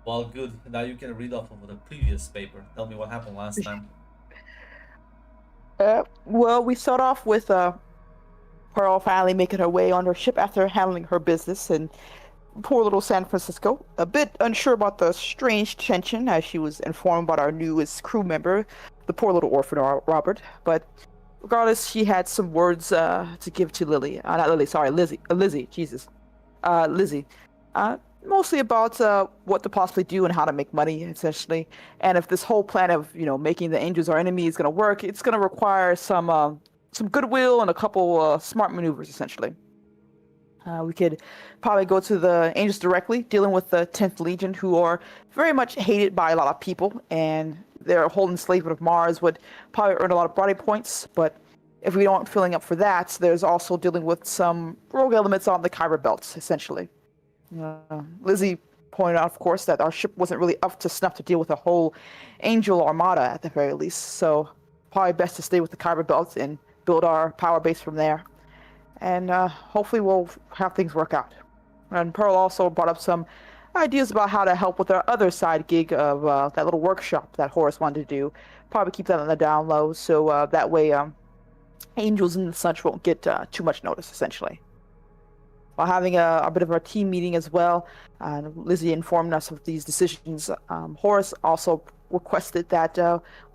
Well, good. Now you can read off of the previous paper. Tell me what happened last time. Well, we start off with Pearl finally making her way on her ship after handling her business in poor little San Francisco. A bit unsure about the strange tension as she was informed about our newest crew member, the poor little orphan Robert. But regardless, she had some words to give to Lily. Not Lily, sorry, Lizzie. Lizzie, Jesus. Lizzie. Mostly about what to possibly do and how to make money, essentially. And if this whole plan of, making the angels our enemy is going to work, it's going to require some goodwill and a couple smart maneuvers, essentially. We could probably go to the Angels directly, dealing with the 10th Legion, who are very much hated by a lot of people, and their whole enslavement of Mars would probably earn a lot of body points. But if we aren't filling up for that, there's also dealing with some rogue elements on the Kyber belts, essentially. Lizzie pointed out, of course, that our ship wasn't really up to snuff to deal with a whole Angel armada at the very least, so probably best to stay with the Kyber belts and build our power base from there, and hopefully we'll have things work out. And Pearl also brought up some ideas about how to help with our other side gig of that little workshop that Horace wanted to do. Probably keep that on the down low, so that way Angels and such won't get too much notice, essentially. While having a bit of a team meeting as well, Lizzie informed us of these decisions. Horace also requested that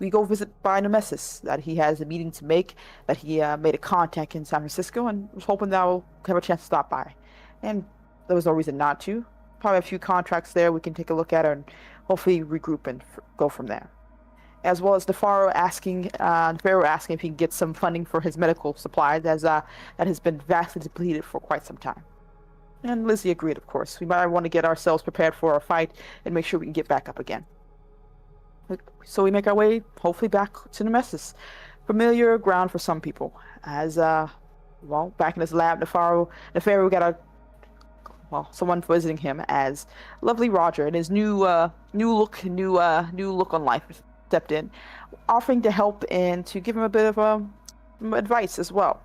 we go visit by Nemesis, that he has a meeting to make, that he made a contact in San Francisco, and was hoping that we'll have a chance to stop by. And there was no reason not to. Probably a few contracts there we can take a look at and hopefully regroup and go from there. As well as Pharaoh asking if he can get some funding for his medical supplies, as that has been vastly depleted for quite some time. And Lizzie agreed, of course. We might want to get ourselves prepared for our fight and make sure we can get back up again. So we make our way, hopefully, back to Nemesis. Familiar ground for some people. As, back in his lab, Nefaru got someone visiting him as lovely Roger and his new look on life stepped in, offering to help and to give him a bit of advice as well.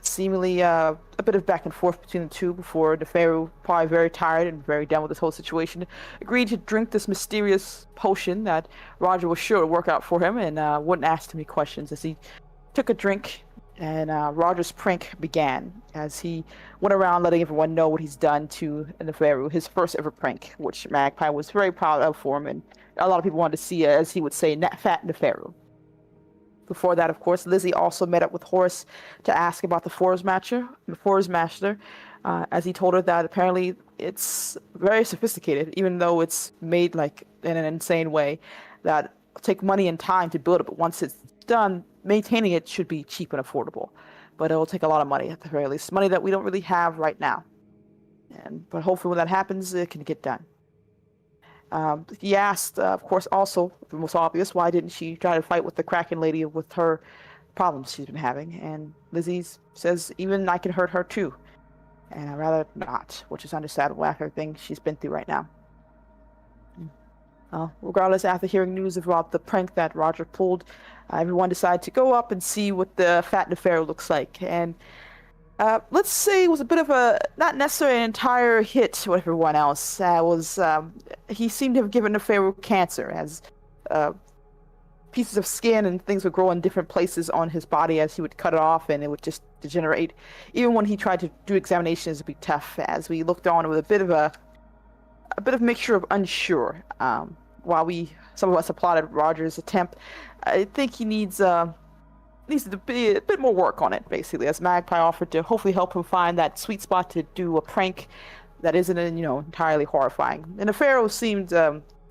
Seemingly a bit of back and forth between the two before Nefaru, probably very tired and very done with this whole situation, agreed to drink this mysterious potion that Roger was sure would work out for him and wouldn't ask too many questions. As he took a drink, and Roger's prank began as he went around letting everyone know what he's done to Nefaru, his first ever prank, which Magpie was very proud of for him, and a lot of people wanted to see, as he would say, fat Nefaru. Before that, of course, Lizzie also met up with Horace to ask about the Forest Master, as he told her that apparently it's very sophisticated, even though it's made like in an insane way, that it'll take money and time to build it, but once it's done, maintaining it should be cheap and affordable. But it'll take a lot of money at the very least, money that we don't really have right now. But hopefully when that happens, it can get done. He asked, of course, also, the most obvious, why didn't she try to fight with the Kraken lady with her problems she's been having? And Lizzie says, even I can hurt her too. And I'd rather not, which is understandable after everything she's been through right now. Regardless, after hearing news about the prank that Roger pulled, everyone decided to go up and see what the fat Nefaru looks like. And let's say it was a bit of not necessarily an entire hit to everyone else. He seemed to have given Nefaru cancer, as pieces of skin and things would grow in different places on his body as he would cut it off, and it would just degenerate. Even when he tried to do examinations, it'd be tough, as we looked on with a bit of mixture of unsure. While some of us applauded Roger's attempt, I think he needs to be a bit more work on it, basically, as Magpie offered to hopefully help him find that sweet spot to do a prank that isn't, entirely horrifying. And the Pharaoh seemed,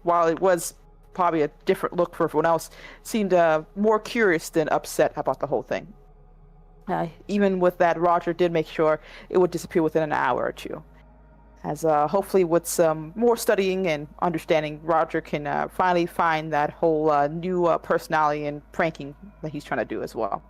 while it was probably a different look for everyone else, seemed more curious than upset about the whole thing. Even with that, Roger did make sure it would disappear within an hour or two. As hopefully with some more studying and understanding, Roger can finally find that whole new personality and pranking that he's trying to do as well.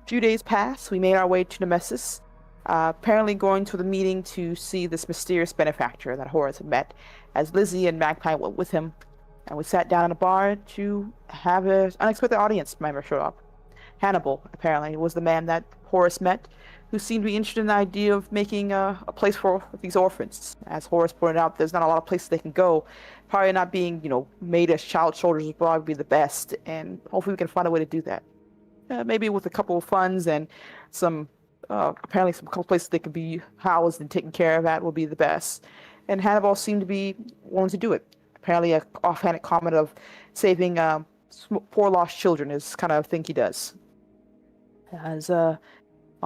A few days passed. We made our way to Nemesis, apparently going to the meeting to see this mysterious benefactor that Horace had met, as Lizzie and Magpie went with him. And we sat down in a bar to have an unexpected audience member show up. Hannibal, apparently, was the man that Horace met, who seemed to be interested in the idea of making a place for these orphans. As Horace pointed out, there's not a lot of places they can go. Probably not being, made as child shelters would probably be the best, and hopefully we can find a way to do that. Maybe with a couple of funds and some, apparently some couple places they could be housed and taken care of at will be the best. And Hannibal seemed to be willing to do it. Apparently, a offhanded comment of saving poor lost children is kind of thing he does. As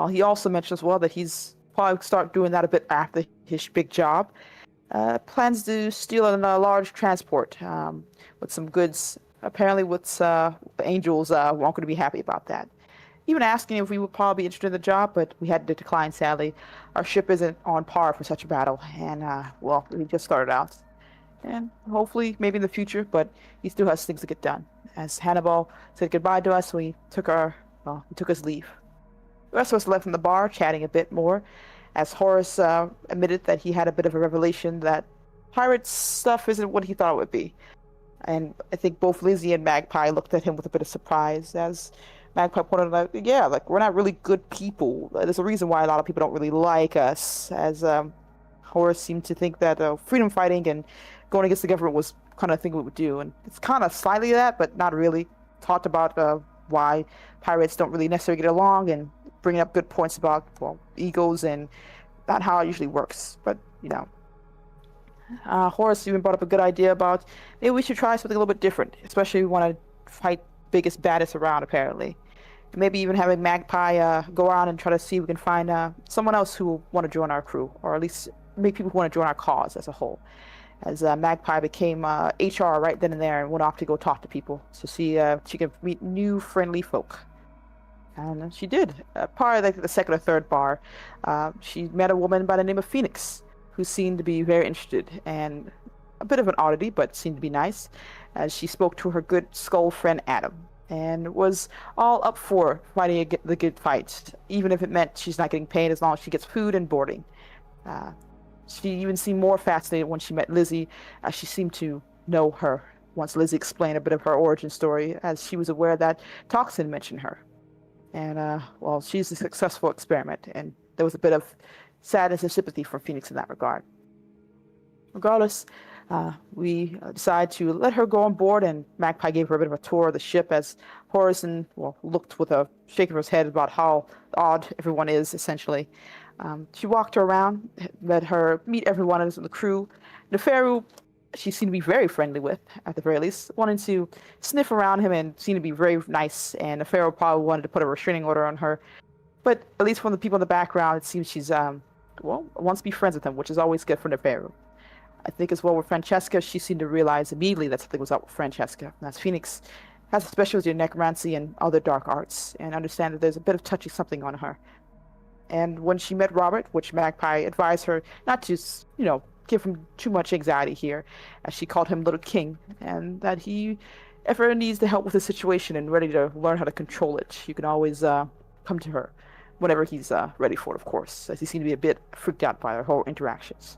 he also mentioned as well that he's probably start doing that a bit after his big job. Plans to steal a large transport with some goods. Apparently, with the Angels weren't going to be happy about that. Even asking if we would probably be interested in the job, but we had to decline, sadly. Our ship isn't on par for such a battle, and, we just started out. And hopefully, maybe in the future, but he still has things to get done. As Hannibal said goodbye to us, we took his leave. The rest of us left in the bar, chatting a bit more, as Horace admitted that he had a bit of a revelation that pirate stuff isn't what he thought it would be. And I think both Lizzie and Magpie looked at him with a bit of surprise, as Magpie pointed out, yeah, like, we're not really good people. There's a reason why a lot of people don't really like us, as Horace seemed to think that freedom fighting and going against the government was kind of thing we would do. And it's kind of slightly that, but not really. Talked about why pirates don't really necessarily get along and bringing up good points about, egos and not how it usually works. But, Horace even brought up a good idea about maybe we should try something a little bit different, especially if we want to fight biggest, baddest around, apparently. And maybe even having Magpie go around and try to see if we can find someone else who will want to join our crew, or at least make people who want to join our cause as a whole. As Magpie became HR right then and there and went off to go talk to people to see if she could meet new friendly folk. And she did. Probably like the second or third bar, she met a woman by the name of Phoenix, who seemed to be very interested, and a bit of an oddity, but seemed to be nice, as she spoke to her good skull friend Adam, and was all up for fighting the good fight, even if it meant she's not getting paid as long as she gets food and boarding. She even seemed more fascinated when she met Lizzie, as she seemed to know her once Lizzie explained a bit of her origin story, as she was aware that Toxin mentioned her. And, she's a successful experiment, and there was a bit of sadness and sympathy for Phoenix in that regard. Regardless, we decided to let her go on board, and Magpie gave her a bit of a tour of the ship as Horace looked with a shake of his head about how odd everyone is, essentially. She walked her around, let her meet everyone in the crew. Neferu, she seemed to be very friendly with, at the very least, wanted to sniff around him and seemed to be very nice, and Neferu probably wanted to put a restraining order on her. But at least from the people in the background, it seems she's, wants to be friends with him, which is always good for Neferu. I think as well with Francesca, she seemed to realize immediately that something was up with Francesca. As Phoenix has a specialty in necromancy and other dark arts, and understand that there's a bit of touchy something on her. And when she met Robert, which Magpie advised her not to, give him too much anxiety here, as she called him Little King, and that he ever needs the help with the situation and ready to learn how to control it, you can always come to her whenever he's ready for it, of course, as he seemed to be a bit freaked out by their whole interactions.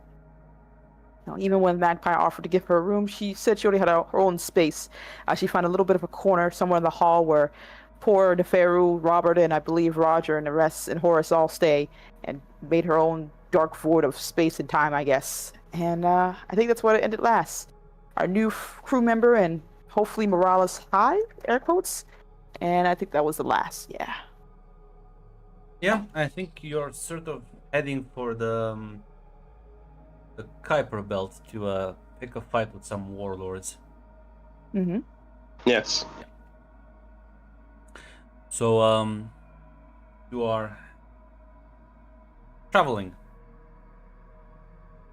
Now, even when Magpie offered to give her a room, she said she already had her own space. She found a little bit of a corner somewhere in the hall where poor Neferu, Robert, and I believe Roger and the rest and Horace all stay, and made her own dark void of space and time, I guess. And I think that's what it ended last. Our new crew member and hopefully Morales High, air quotes. And I think that was the last, yeah. Yeah, I think you're sort of heading for the Kuiper Belt to pick a fight with some warlords. Mm-hmm. Yes. So, you are traveling.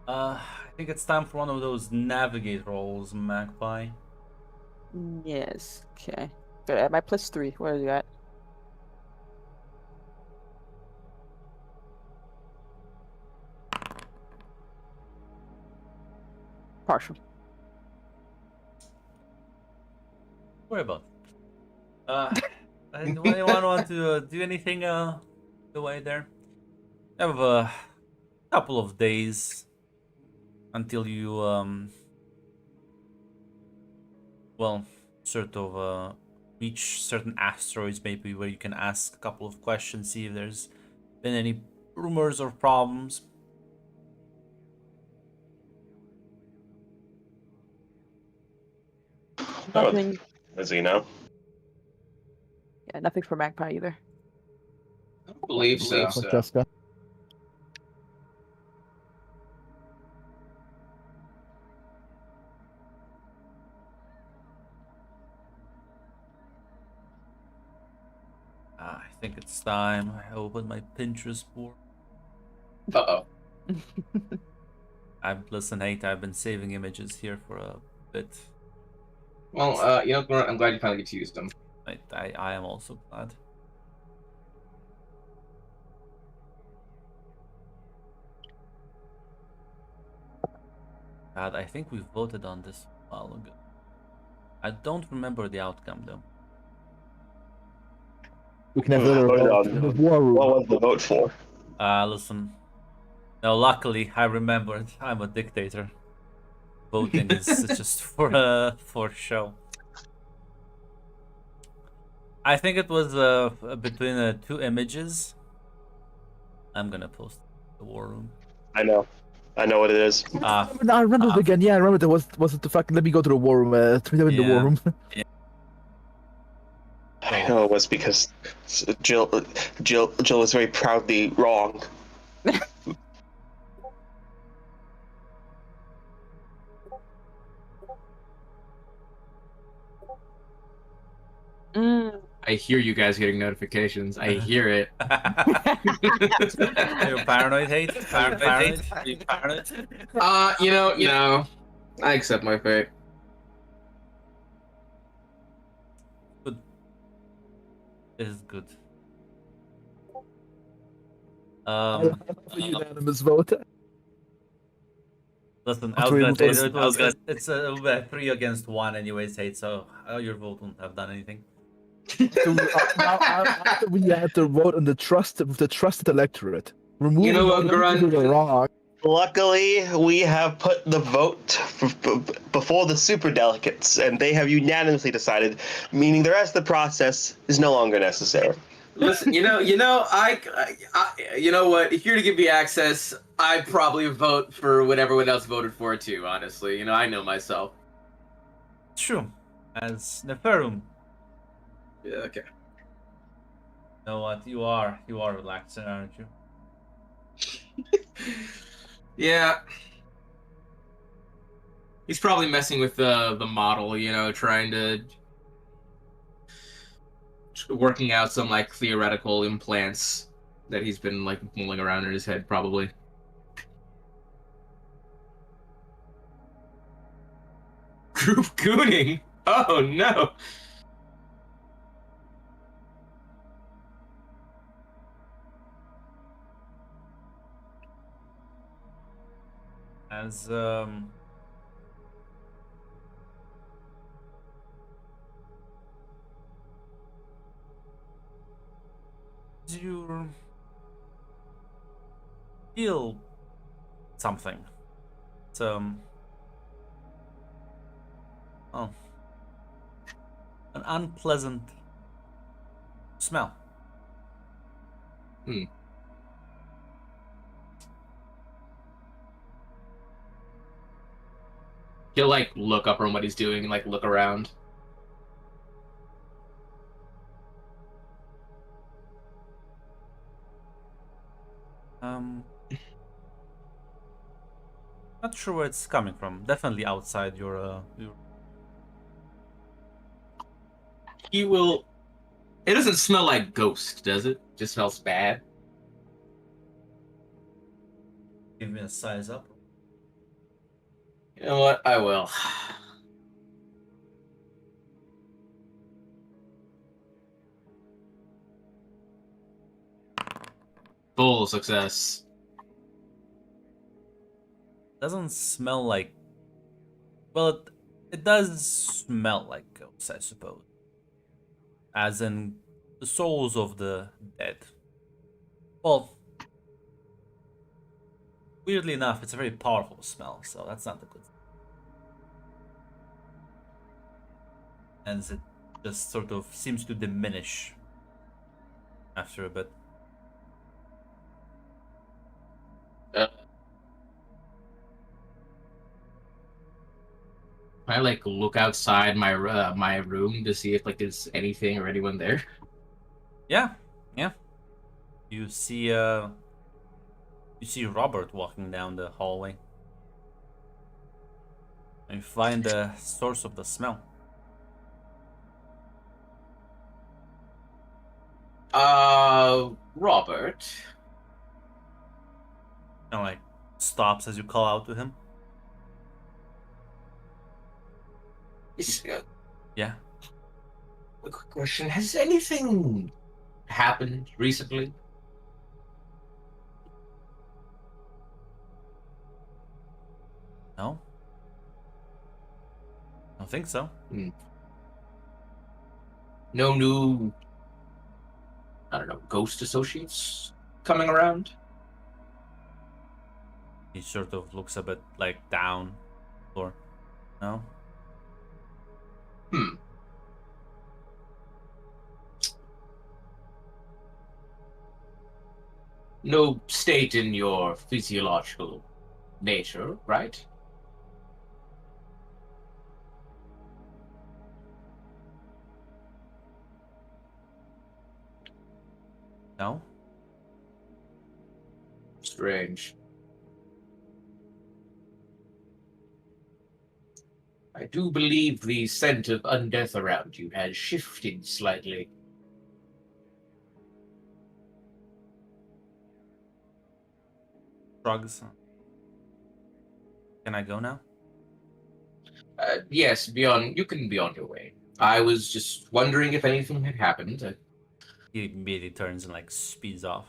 I think it's time for one of those navigate rolls, Magpie. Yes, okay. Good, at my +3, where are you at? Partial. Worry about it. Anyone want to do anything the way there? I have a couple of days until you sort of reach certain asteroids, maybe where you can ask a couple of questions, see if there's been any rumors or problems? Nothing. As you know. Yeah, nothing for Magpie either. I don't believe so. Francesca. I think it's time I open my Pinterest board. Uh-oh. Listen, Nate, I've been saving images here for a bit. Well, you know, Grant, I'm glad you finally get to use them. I am also glad. God, I think we voted on this a while ago. I don't remember the outcome though. We can have Hmm, another voted vote on- in the war room. What was the vote for? Listen. No, luckily I remembered. I'm a dictator. Voting is just for show. I think it was between two images. I'm gonna post the war room. I know what it is. I remember it again. Yeah, I remember. Was it the fucking? Let me go to the war room. In the war Yeah. room. I know it was because Jill was very proudly wrong. I hear you guys getting notifications. I hear it. Are you paranoid, Hate? Paranoid? Are you paranoid? You know, I accept my fate. Good. It is good. A unanimous vote. Listen, I That's was really gonna say good. it's 3-1 anyways, Hate. So your vote wouldn't have done anything. After we had to vote on the trusted electorate. Remove You know what, the people Grun? who were wrong. Luckily, we have put the vote before the super delegates, and they have unanimously decided, meaning the rest of the process is no longer necessary. Listen, you know, I you know what? If you're to give me access, I'd probably vote for what everyone else voted for too. Honestly, you know, I know myself. It's true. As Neferum, Yeah. Okay. you know what? You are relaxing, aren't you? Yeah. He's probably messing with the model, you know, trying to working out some like theoretical implants that he's been like mulling around in his head, probably. Group gooning. Oh no. As you feel something. It's oh, an unpleasant smell. He'll like look up from what he's doing and like look around. Not sure where it's coming from. Definitely outside your He will. It doesn't smell like ghost, does it? Just smells bad. give me a size up. You know what? I will. Full success. Doesn't smell like. Well, it does smell like ghosts, I suppose. As in the souls of the dead. Well, weirdly enough, it's a very powerful smell, so that's not the good thing. And it just sort of seems to diminish after a bit. Uh, I like look outside my room to see if like there's anything or anyone there. Yeah, yeah. You see Robert walking down the hallway. And you find the source of the smell. Robert. And like stops as you call out to him. Yeah. A quick question: has anything happened recently? No? I don't think so. No new, I don't know, ghost associates coming around? He sort of looks a bit like down. Or no? No state in your physiological nature, right? No? Strange. I do believe the scent of undeath around you has shifted slightly. Shrugs. Can I go now? Yes, you can be on your way. I was just wondering if anything had happened. He immediately turns and like speeds off.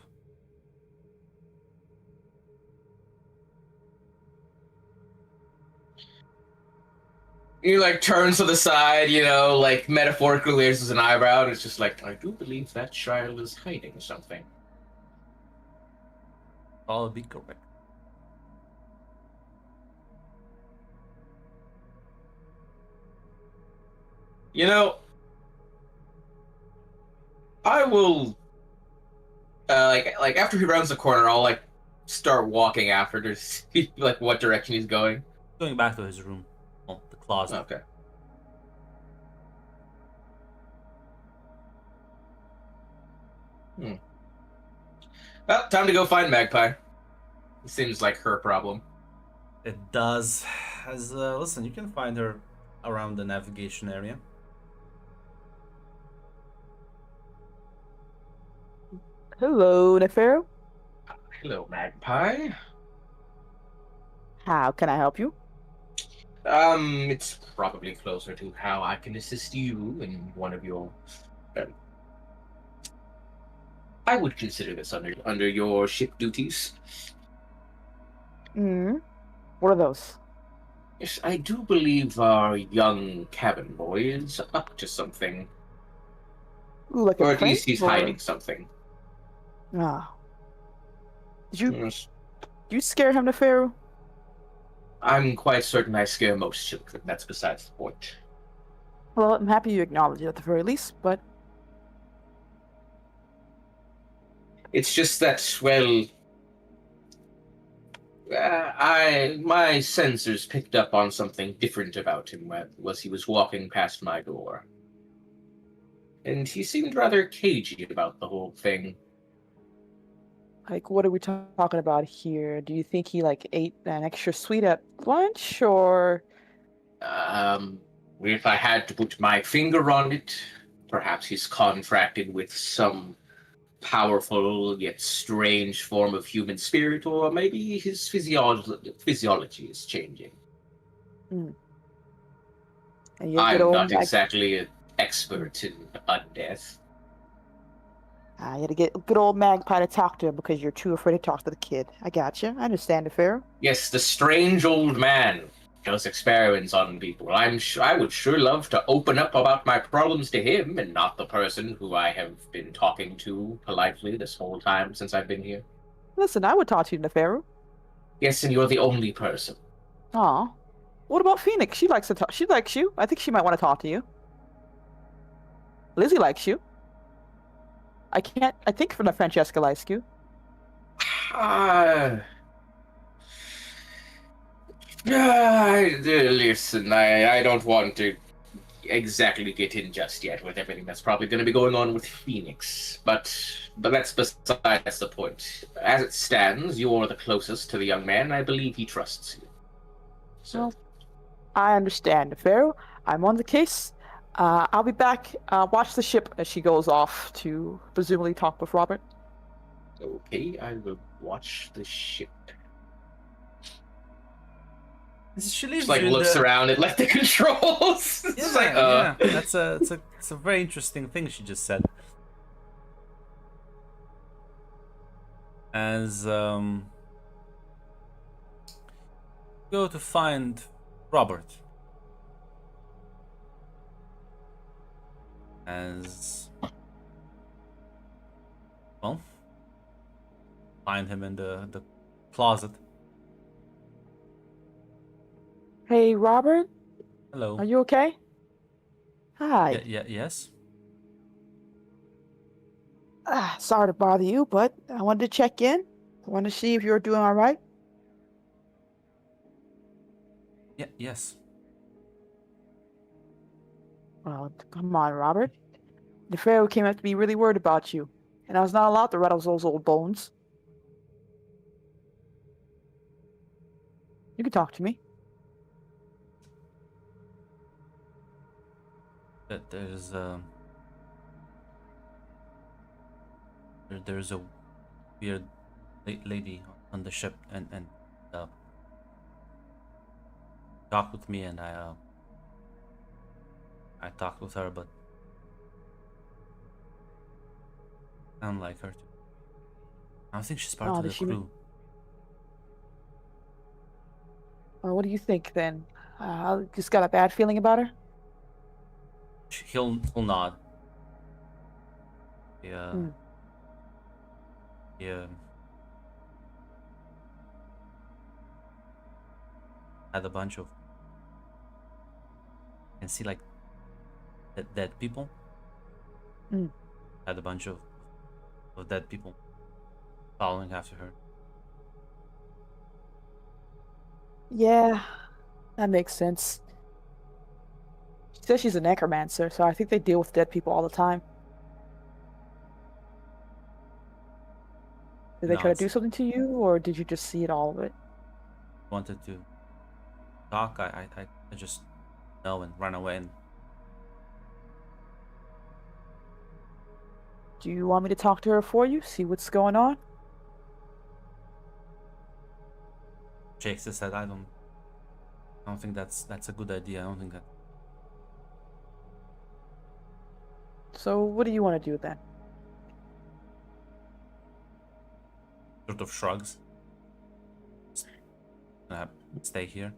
He like turns to the side, like metaphorically raises an eyebrow, and it's just like, I do believe that child is hiding something. All be correct. I will like after he rounds the corner, I'll like start walking after to see like what direction he's going. Going back to his room. Oh, the closet. Okay. Well, time to go find Magpie. It seems like her problem. It does. As listen, you can find her around the navigation area. Hello, Nefero. Hello, Magpie. How can I help you? It's probably closer to how I can assist you in one of your. I would consider this under your ship duties. Hmm. What are those? Yes, I do believe our young cabin boy is up to something, Ooh, like or a at least prank, he's or- hiding something. Ah. Did you Yes. scare him, Nefero? I'm quite certain I scare most children. That's besides the point. Well, I'm happy you acknowledge it at the very least, but It's just that, well, my sensors picked up on something different about him as he was walking past my door, and he seemed rather cagey about the whole thing. like, what are we talking about here? Do you think he like ate an extra sweet at lunch, or If I had to put my finger on it, perhaps he's contracted with some powerful yet strange form of human spirit, or maybe his physiology is changing. and you good I'm old not Mag- exactly an expert in undeath. You had to get good old Magpie to talk to him because you're too afraid to talk to the kid. I got you. I understand, Nefero. Yes, the strange old man does experiments on people. I would sure love to open up about my problems to him and not the person who I have been talking to politely this whole time since I've been here. Listen, I would talk to you, Nefero. Yes, and you're the only person. Aw. What about Phoenix? She likes to talk. She likes you. I think she might want to talk to you. Lizzie likes you. I think Francesca likes you. Listen, I don't want to exactly get in just yet with everything that's probably going to be going on with Phoenix, but that's besides the point. As it stands, you are the closest to the young man. I believe he trusts you. So, Well, I understand, Pharaoh. I'm on the case. I'll be back. Watch the ship as she goes off to presumably talk with Robert. okay, I will watch the ship. She leaves Just like you in looks the... around at like the controls. It's Yeah, like, yeah. It's a very interesting thing she just said. As go to find Robert. As well, find him in the closet. Hey, Robert, Hello. are you okay? Hi. Yes. Sorry to bother you, but I wanted to check in. I wanted to see if you're doing all right. Yes. Well, come on, Robert. The Pharaoh came up to be really worried about you, and I was not allowed to rattle those old bones. You can talk to me. There's there's a weird lady on the ship and talked with me, and I talked with her, but I don't like her too. I don't think she's part Oh, of the does she crew. Well, what do you think then? I just got a bad feeling about her. He'll nod. Yeah. Hmm. Yeah. Had a bunch of. You can see like dead people. Hmm. Had a bunch of dead people following after her. Yeah, that makes sense. She says she's a necromancer, so I think they deal with dead people all the time. Did they try to Nods. do something to you, or did you just see it all of it? Wanted to talk. I just know and run away. And Do you want me to talk to her for you? See what's going on? Jake said, I don't think that's a good idea. I don't think that. So what do you want to do then? Sort of shrugs. Stay here.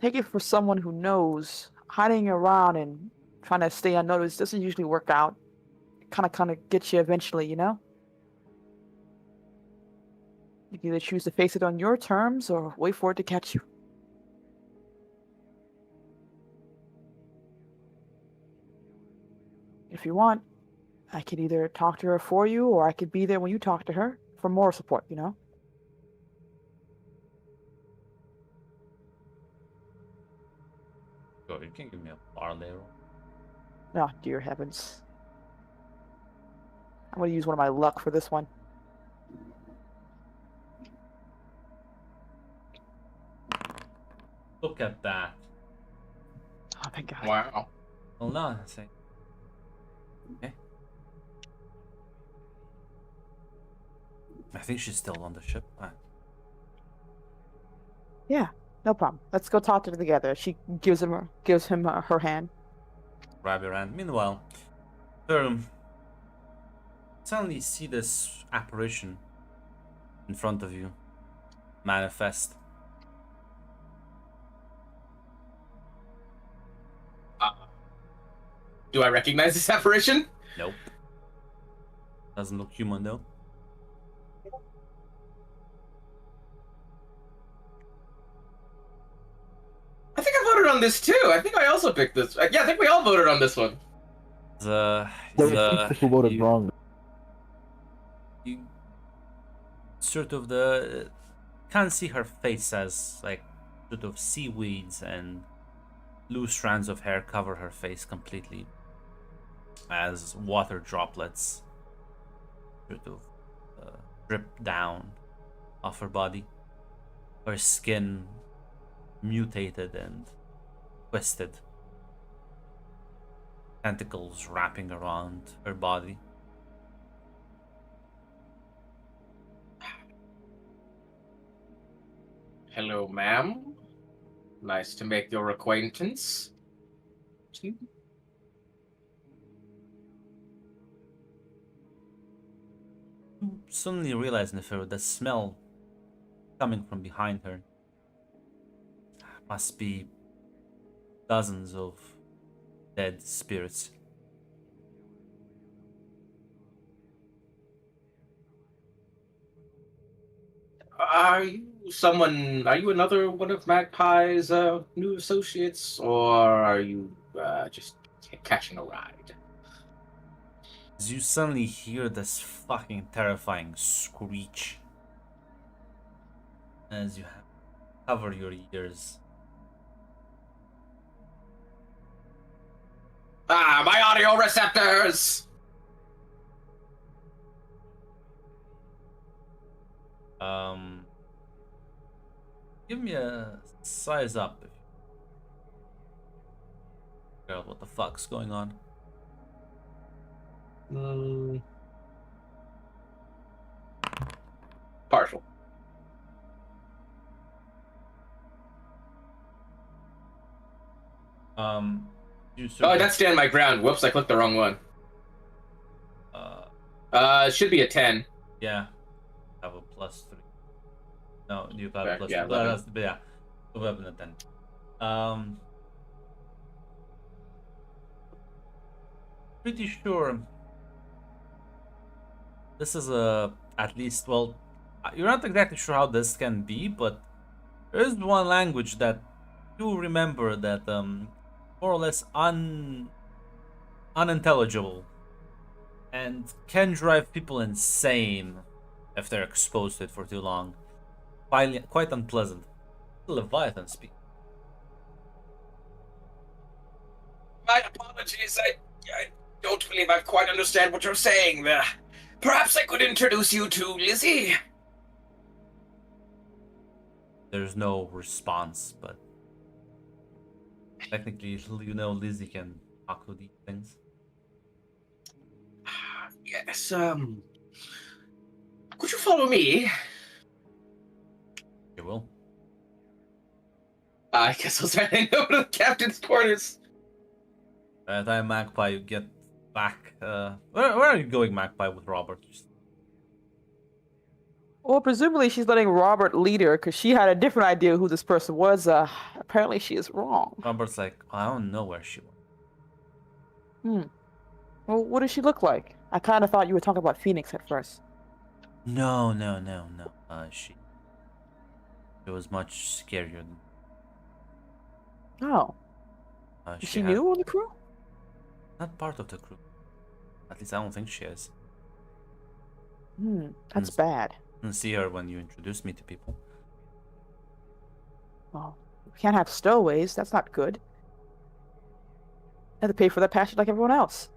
Take it for someone who knows. Hiding around and trying to stay unnoticed doesn't usually work out. It kind of gets you eventually, you know? You can either choose to face it on your terms or wait for it to catch you. If you want, I could either talk to her for you or I could be there when you talk to her for more support, you know? Go. You can give me a parlay roll. Oh, dear heavens. I'm going to use one of my luck for this one. Look at that. Oh, thank God. wow. Hold on a second. Okay. I think she's still on the ship. Yeah, no problem. Let's go talk to her together. She gives him her hand. Grab your hand. Meanwhile, Thurm suddenly see this apparition in front of you manifest. Do I recognize this apparition? Nope. Doesn't look human though. I think I voted on this too. I think I also picked this. Yeah, I think we all voted on this one. There were people who voted you, wrong. You sort of the can't see her face as like sort of seaweeds and loose strands of hair cover her face completely, as water droplets sort of drip down off her body. Her skin mutated and twisted, tentacles wrapping around her body. Hello, ma'am. Nice to make your acquaintance. You suddenly realize, Neferu, the smell coming from behind her must be dozens of dead spirits. Are you another one of Magpie's new associates, or are you just catching a ride? As you suddenly hear this fucking terrifying screech as you cover your ears. Ah, my audio receptors! Give me a size up if you figure out what the fuck's going on. Partial. You Oh, that's stand my ground. Whoops, I clicked the wrong one. It should be a 10. Yeah. Have a +3. No, you have Okay, plus yeah, 2. 11. But yeah. 11 and 10. Pretty sure this is at least, well, you're not exactly sure how this can be, but there is one language that you remember that more or less unintelligible and can drive people insane if they're exposed to it for too long. Quite unpleasant. Leviathan speak. My apologies. I don't believe I quite understand what you're saying there. Perhaps I could introduce you to Lizzie. There's no response, but technically, Lizzie can talk to these things. Yes, could you follow me? You will. I guess I'll start heading over to the captain's quarters. By the time Magpie, you get back. Where are you going, Magpie, with Robert? Well, presumably she's letting Robert lead her because she had a different idea who this person was. Apparently she is wrong. Robert's like, I don't know where she went. Well, what does she look like? I kind of thought you were talking about Phoenix at first. No. She was much scarier than. Oh. Is she new on the crew? Not part of the crew. At least I don't think she is. That's bad. Didn't see her when you introduced me to people. Well, we can't have stowaways. That's not good. I have to pay for that passage like everyone else.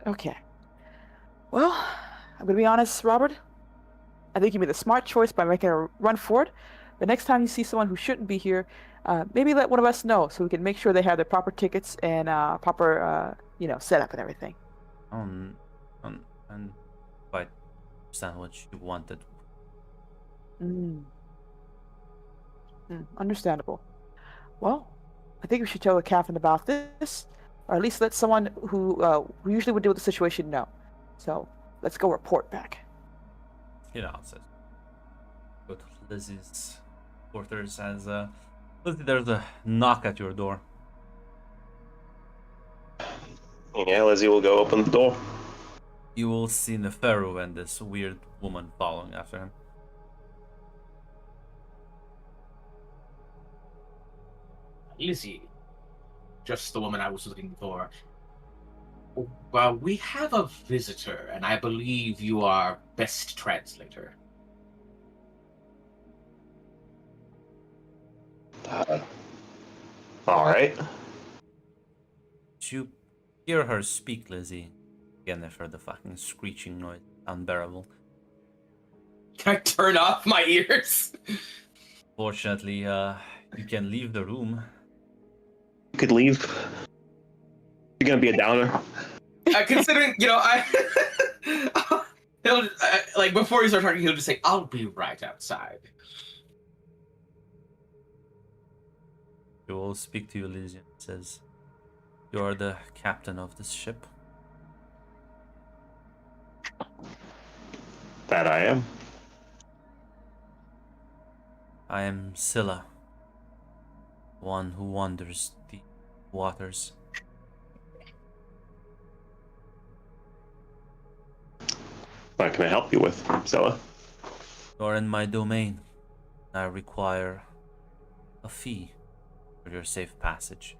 Okay. Well, I'm gonna be honest, Robert. I think you made a smart choice by making a run for it. The next time you see someone who shouldn't be here, maybe let one of us know so we can make sure they have their proper tickets and proper, setup and everything. And quite understand what she wanted. Understandable. Well, I think we should tell the captain about this, or at least let someone who usually would deal with the situation know. So let's go report back. It says, go to Lizzie's quarters as Lizzie, there's a knock at your door. Yeah, Lizzie will go open the door. You will see Neferu and this weird woman following after him. Lizzie. Just the woman I was looking for. Well, we have a visitor, and I believe you are best translator. All right. You hear her speak, Lizzie. Again, I've heard the fucking screeching noise. Unbearable. Can I turn off my ears? Fortunately, you can leave the room. You could leave. You're gonna be a downer. Considering, he'll like before he starts talking, he'll just say, "I'll be right outside." He will speak to you, Lizzie, and says, "You are the captain of this ship." That I am. I am Scylla, one who wanders the waters. What can I help you with, Zella? You are in my domain. I require a fee for your safe passage.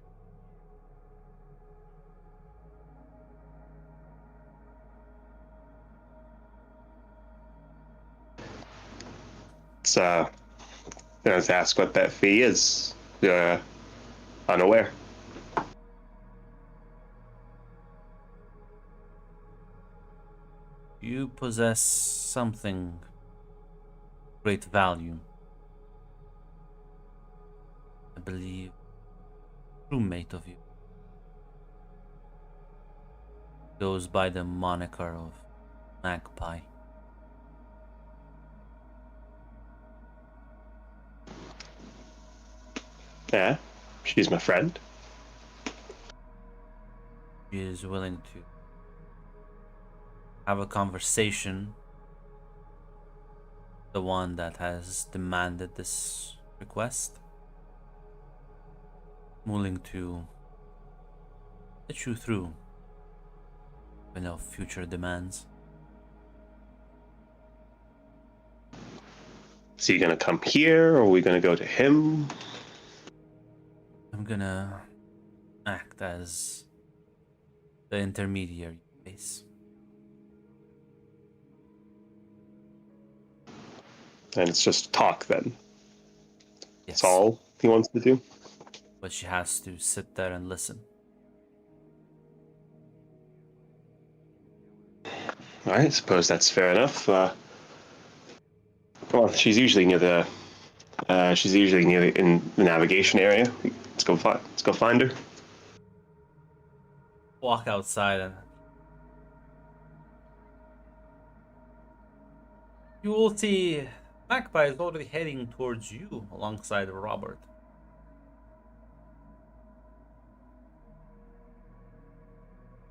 It's let's ask what that fee is. Unaware. You possess something great value. I believe roommate of you goes by the moniker of Magpie. Yeah, she's my friend. She is willing to have a conversation. The one that has demanded this request. Willing to let you through with no future demands. Is he gonna come here, or are we gonna go to him? I'm gonna act as the intermediary face. And it's just talk then. Yes. That's all he wants to do. But she has to sit there and listen. I suppose that's fair enough. Well, she's usually near the. In the navigation area. Let's go find her. Walk outside and you will see Magpie is already heading towards you alongside Robert.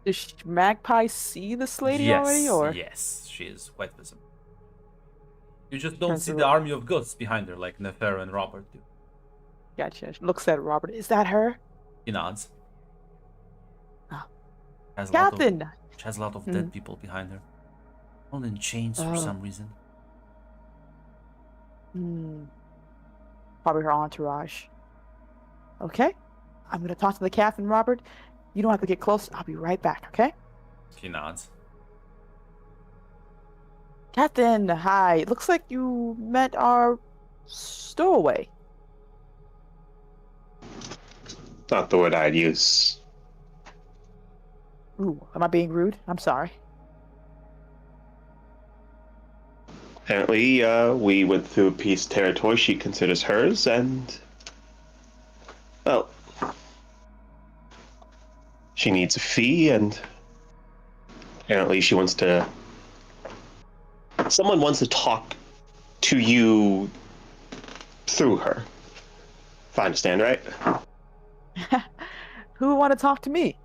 Does Magpie see this lady yes, already, or? yes, she is quite visible. You just don't Turns see to the Ro- army of ghosts behind her like Nefer and Robert do. Gotcha. Looks at Robert. Is that her? He nods. Ah. Has Captain! She has a lot of Hmm. dead people behind her. All in chains for Oh. some reason. Probably her entourage. Okay. I'm gonna talk to the captain, Robert. You don't have to get close. I'll be right back, okay? She nods. Captain, hi. Looks like you met our stowaway. Not the word I'd use. Ooh, am I being rude? I'm sorry. Apparently, we went through a piece of territory she considers hers, and well, she needs a fee, and apparently she wants to. Someone wants to talk to you through her. If I understand right. Who would want to talk to me?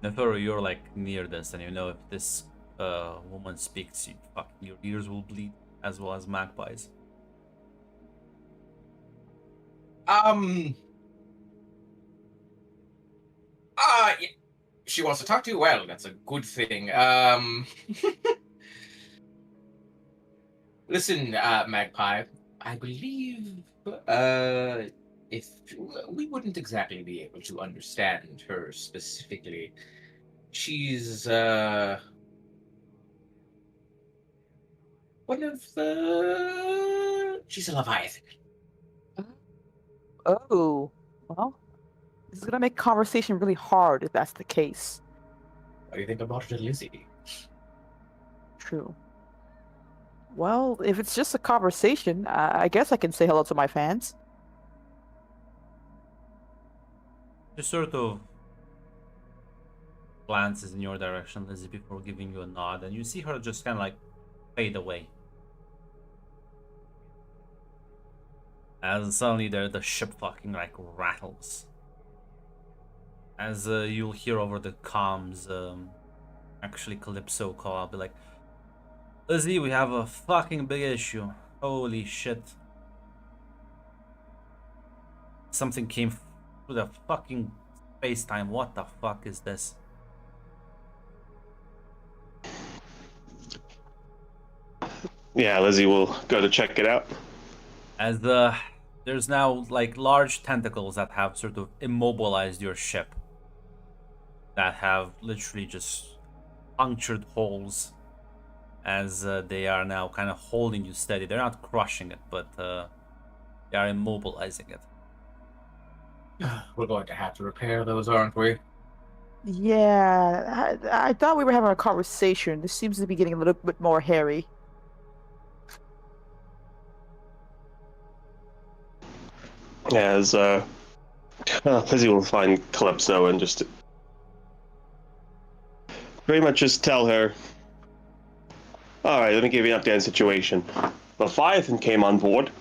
Nefer, you're like near this, and you know if this woman speaks, your ears will bleed as well as Magpie's. Yeah, she wants to talk to you. Well, that's a good thing. Listen, Magpie. I believe if we wouldn't exactly be able to understand her specifically. She's one of the. She's a Leviathan. Oh, well, this is gonna make conversation really hard if that's the case. What do you think about it, Lizzie? True. Well, if it's just a conversation, I guess I can say hello to my fans. Just sort of glances in your direction, Lizzie, before giving you a nod, and you see her just kind of like fade away. And suddenly the ship fucking like rattles. As you'll hear over the comms, actually Calypso call out, be like, Lizzie, we have a fucking big issue. Holy shit. Something came through the fucking space-time. What the fuck is this? Yeah, Lizzie will go to check it out. As there's now like large tentacles that have sort of immobilized your ship. That have literally just punctured holes as they are now kind of holding you steady. They're not crushing it, but they are immobilizing it. We're going to have to repair those, aren't we? Yeah, I thought we were having a conversation. This seems to be getting a little bit more hairy. As Lizzie will find Calypso and just pretty much just tell her, alright, let me give you an update on the situation. Leviathan came on board,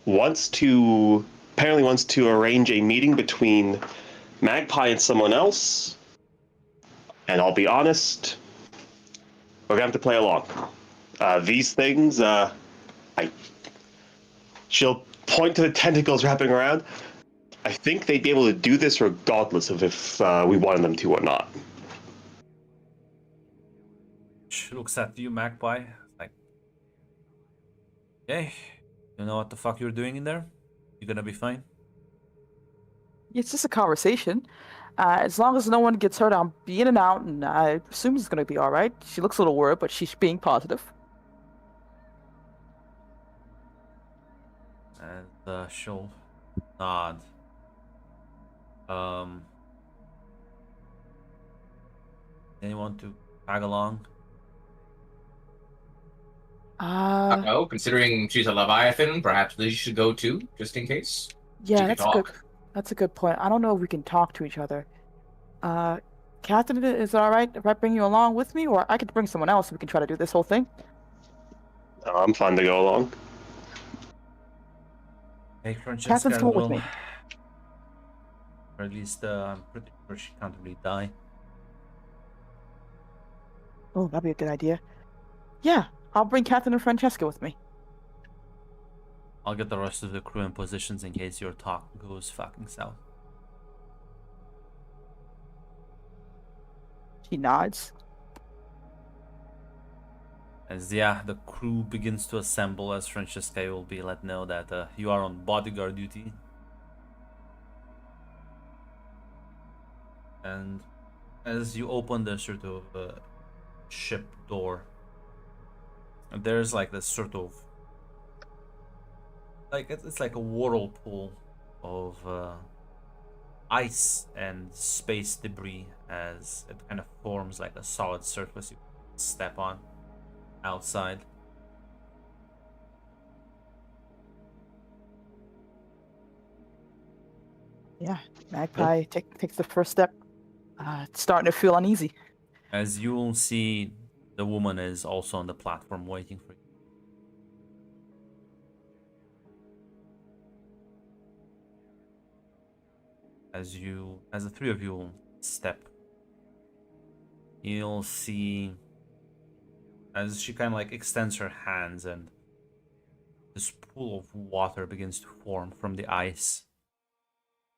apparently wants to arrange a meeting between Magpie and someone else, and I'll be honest, we're gonna have to play along. These things, she'll point to the tentacles wrapping around. I think they'd be able to do this regardless of if we wanted them to or not. She looks at you, Magpie. Like, okay, you know what the fuck you're doing in there? You're gonna be fine. It's just a conversation. As long as no one gets hurt, I'll be in and out, and I assume it's gonna be all right. She looks a little worried, but she's being positive. And she'll nod. Anyone to tag along? No, considering she's a Leviathan, perhaps Lizzie should go too, just in case. Yeah, can that's talk. good. That's a good point. I don't know if we can talk to each other. Captain, is it all right if I bring you along with me, or I could bring someone else and we can try to do this whole thing? I'm fine to go along. Hey, Francesca, Captain's coming with me. Or at least I'm pretty sure she can't really die. Oh, that'd be a good idea. Yeah, I'll bring Captain and Francesca with me. I'll get the rest of the crew in positions in case your talk goes fucking south. She nods. As the crew begins to assemble, as Francesca will be let know that you are on bodyguard duty. And as you open the sort of ship door, there's like this sort of like it's like a whirlpool of ice and space debris as it kind of forms like a solid surface you can step on outside. Yeah, Magpie takes the first step. It's starting to feel uneasy. As you will see, the woman is also on the platform waiting for you. As the three of you step, you'll see as she kind of like extends her hands and this pool of water begins to form from the ice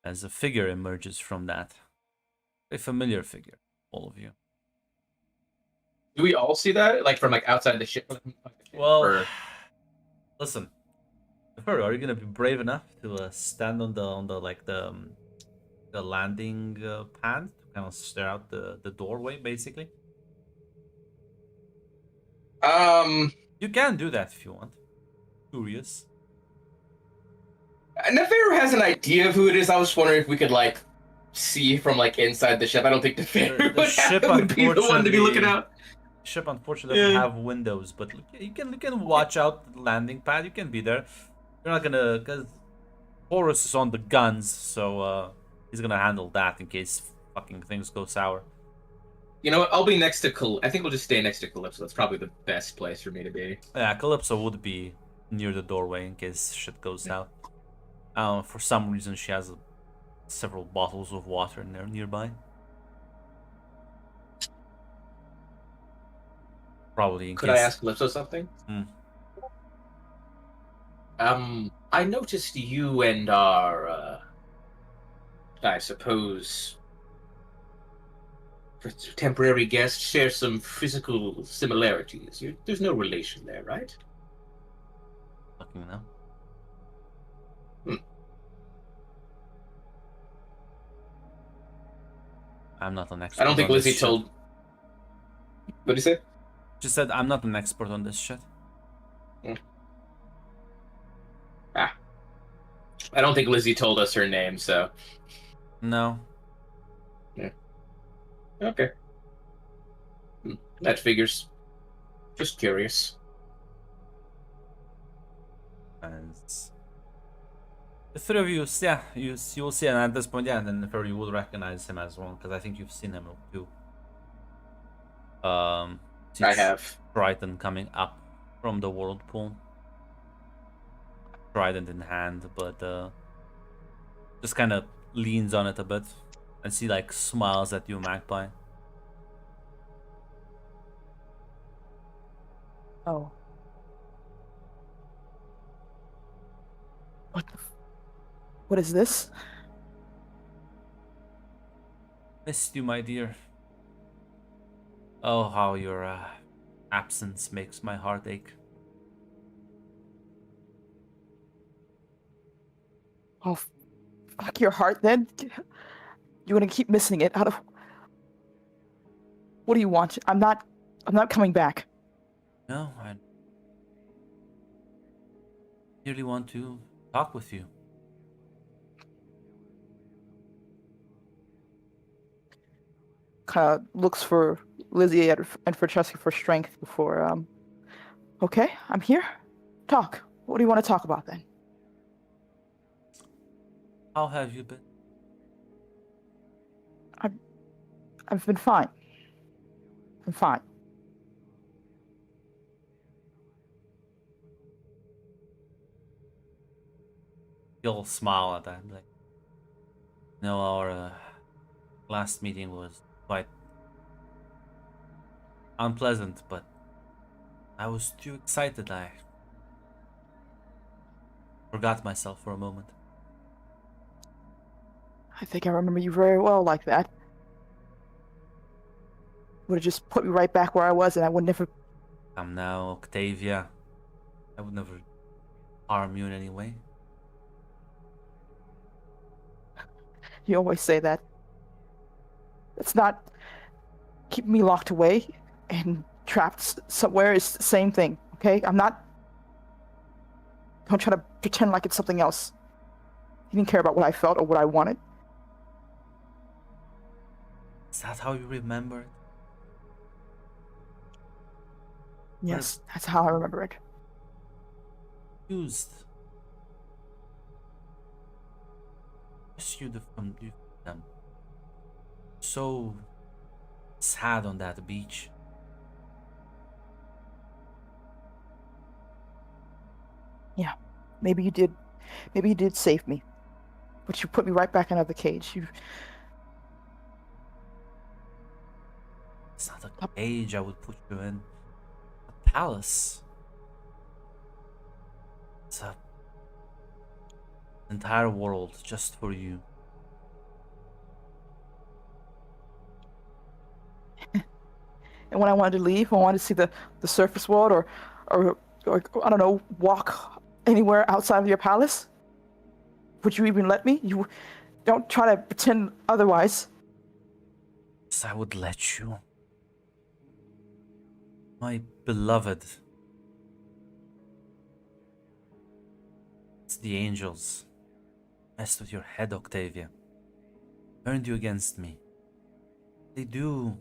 as a figure emerges from that. A familiar figure, all of you. Do we all see that, like from like outside the ship? Well, Or- listen, Furry, are you gonna be brave enough to stand on the landing pad to kind of stare out the doorway, basically? Um, You can do that if you want. Curious. Nefaru has an idea of who it is. I was wondering if we could like see from like inside the ship. I don't think Nefaru The ship, would be the one to be looking unfortunately- out. Ship unfortunately doesn't Yeah. have windows, but you can watch out the landing pad. You can be there. You're not gonna, because Horus is on the guns, so he's gonna handle that in case fucking things go sour. You know what? I'll be next to I think we'll just stay next to Calypso. That's probably the best place for me to be. Yeah, Calypso would be near the doorway in case shit goes south. For some reason, she has several bottles of water in there nearby. Probably in Could case. I ask Calypso something? Hmm. I noticed you and our, I suppose, temporary guest share some physical similarities. There's no relation there, right? Fucking no. I'm not an expert. I don't think on this Lizzie shit. told. What did you say? She said I'm not an expert on this shit. I don't think Lizzie told us her name, so. No. Okay. That figures. Just curious. And the three of you, yeah, you'll see, and at this point, yeah, then you will recognize him as well, because I think you've seen him too. See I have. Triton coming up from the whirlpool, trident in hand, but just kind of leans on it a bit, and she like smiles at you, Magpie. Oh. What is this? Missed you, my dear. Oh, how your absence makes my heart ache. Oh, fuck your heart then. You want to keep missing it out of. What do you want? I'm not coming back. No, I really want to talk with you. Kind of looks for Lizzie and Francesca for strength before. Okay, I'm here. Talk. What do you want to talk about then? How have you been? I've been fine. I'm fine. You'll smile at that. Like, no, our last meeting was quite unpleasant, but I was too excited. I forgot myself for a moment. I think I remember you very well like that. Would have just put me right back where I was, and I would never. Come now, Octavia. I would never harm you in any way. You always say that. It's not keeping me locked away and trapped somewhere is the same thing, okay? I'm not. Don't try to pretend like it's something else. You didn't care about what I felt or what I wanted. Is that how you remember it? Yes, that's how I remember it. Used. Just you from them. So sad on that beach. Yeah, maybe you did. Maybe you did save me, but you put me right back into the cage. It's not a cage I would put you in. A palace. It's a entire world just for you. And when I wanted to leave, I wanted to see the surface world or I don't know, walk anywhere outside of your palace? Would you even let me? You don't try to pretend otherwise. Yes, I would let you. My beloved. It's the angels. Messed with your head, Octavia. Turned you against me. They do.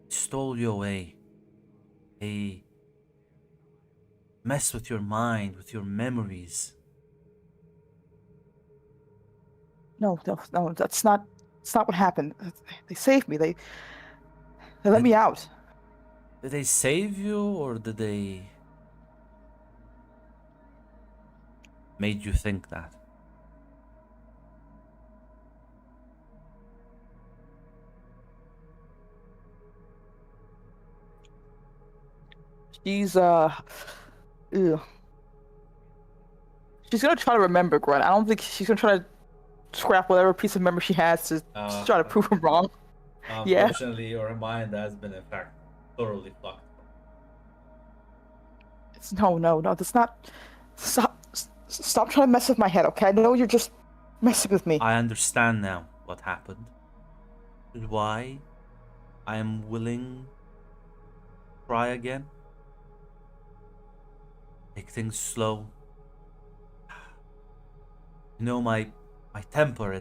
Stole you away. They mess with your mind, with your memories. No, that's not. It's not what happened. They saved me. They let me out. Did they save you, or did they made you think that? She's ew. She's gonna try to remember, Grunt. I don't think she's gonna try to scrap whatever piece of memory she has to try to prove him wrong. Yeah. Unfortunately, your mind has been, in fact, thoroughly fucked. No. That's not. Stop trying to mess with my head, okay? I know you're just messing with me. I understand now what happened. And why I am willing to try again. Take things slow. You know, my temper,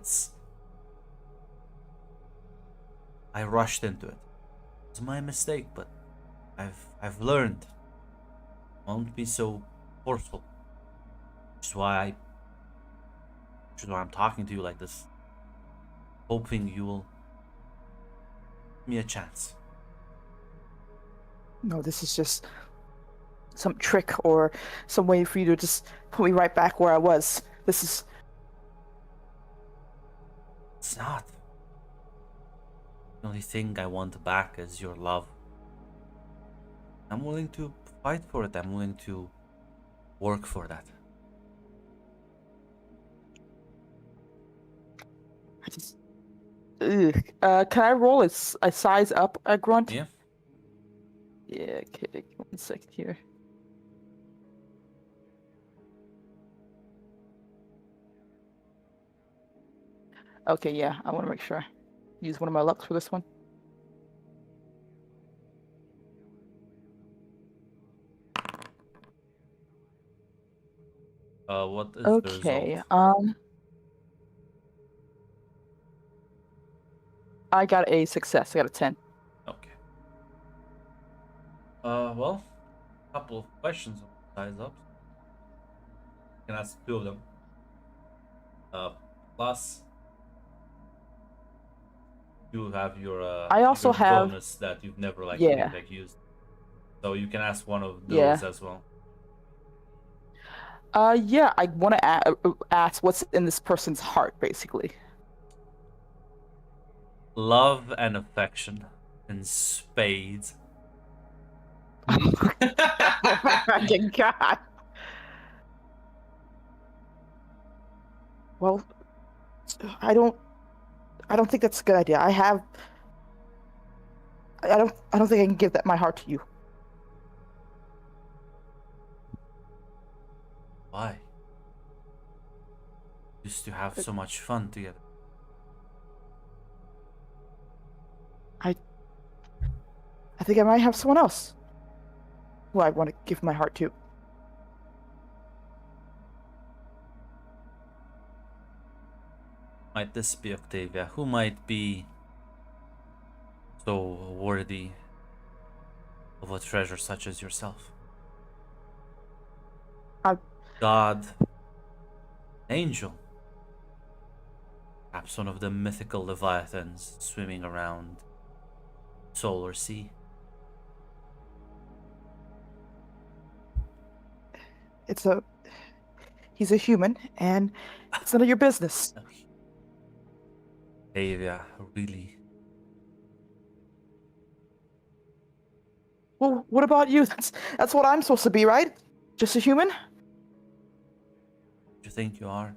I rushed into it. It was my mistake, but I've learned. I won't be so forceful. Which is why I'm talking to you like this. Hoping you will give me a chance. No, this is just some trick or some way for you to just put me right back where I was. This is. It's not. The only thing I want back is your love. I'm willing to fight for it. I'm willing to work for that. I just. Ugh. Can I roll a size up a Grunt? Yeah. Yeah, okay. Give me 1 second here. Okay, yeah, I want to make sure I use one of my lucks for this one. What is the Okay, result? I got a success. I got a 10. Okay. Well, a couple of questions on size ups. You can ask 2 of them. Plus, you have your I also your have- bonus that you've never Yeah. used. So you can ask one of those Yeah. as well. Yeah, I want to ask what's in this person's heart, basically. Love and affection in spades. Oh my fucking god. Well, I don't think that's a good idea. I don't think I can give that my heart to you. Why? Used to have so much fun together. I think I might have someone else who I want to give my heart to. Might this be Octavia? Who might be so worthy of a treasure such as yourself? God, angel, perhaps one of the mythical leviathans swimming around soul or sea. He's a human, and it's none of your business. Octavia, really? Well, what about you? That's what I'm supposed to be, right? Just a human? Do you think you are?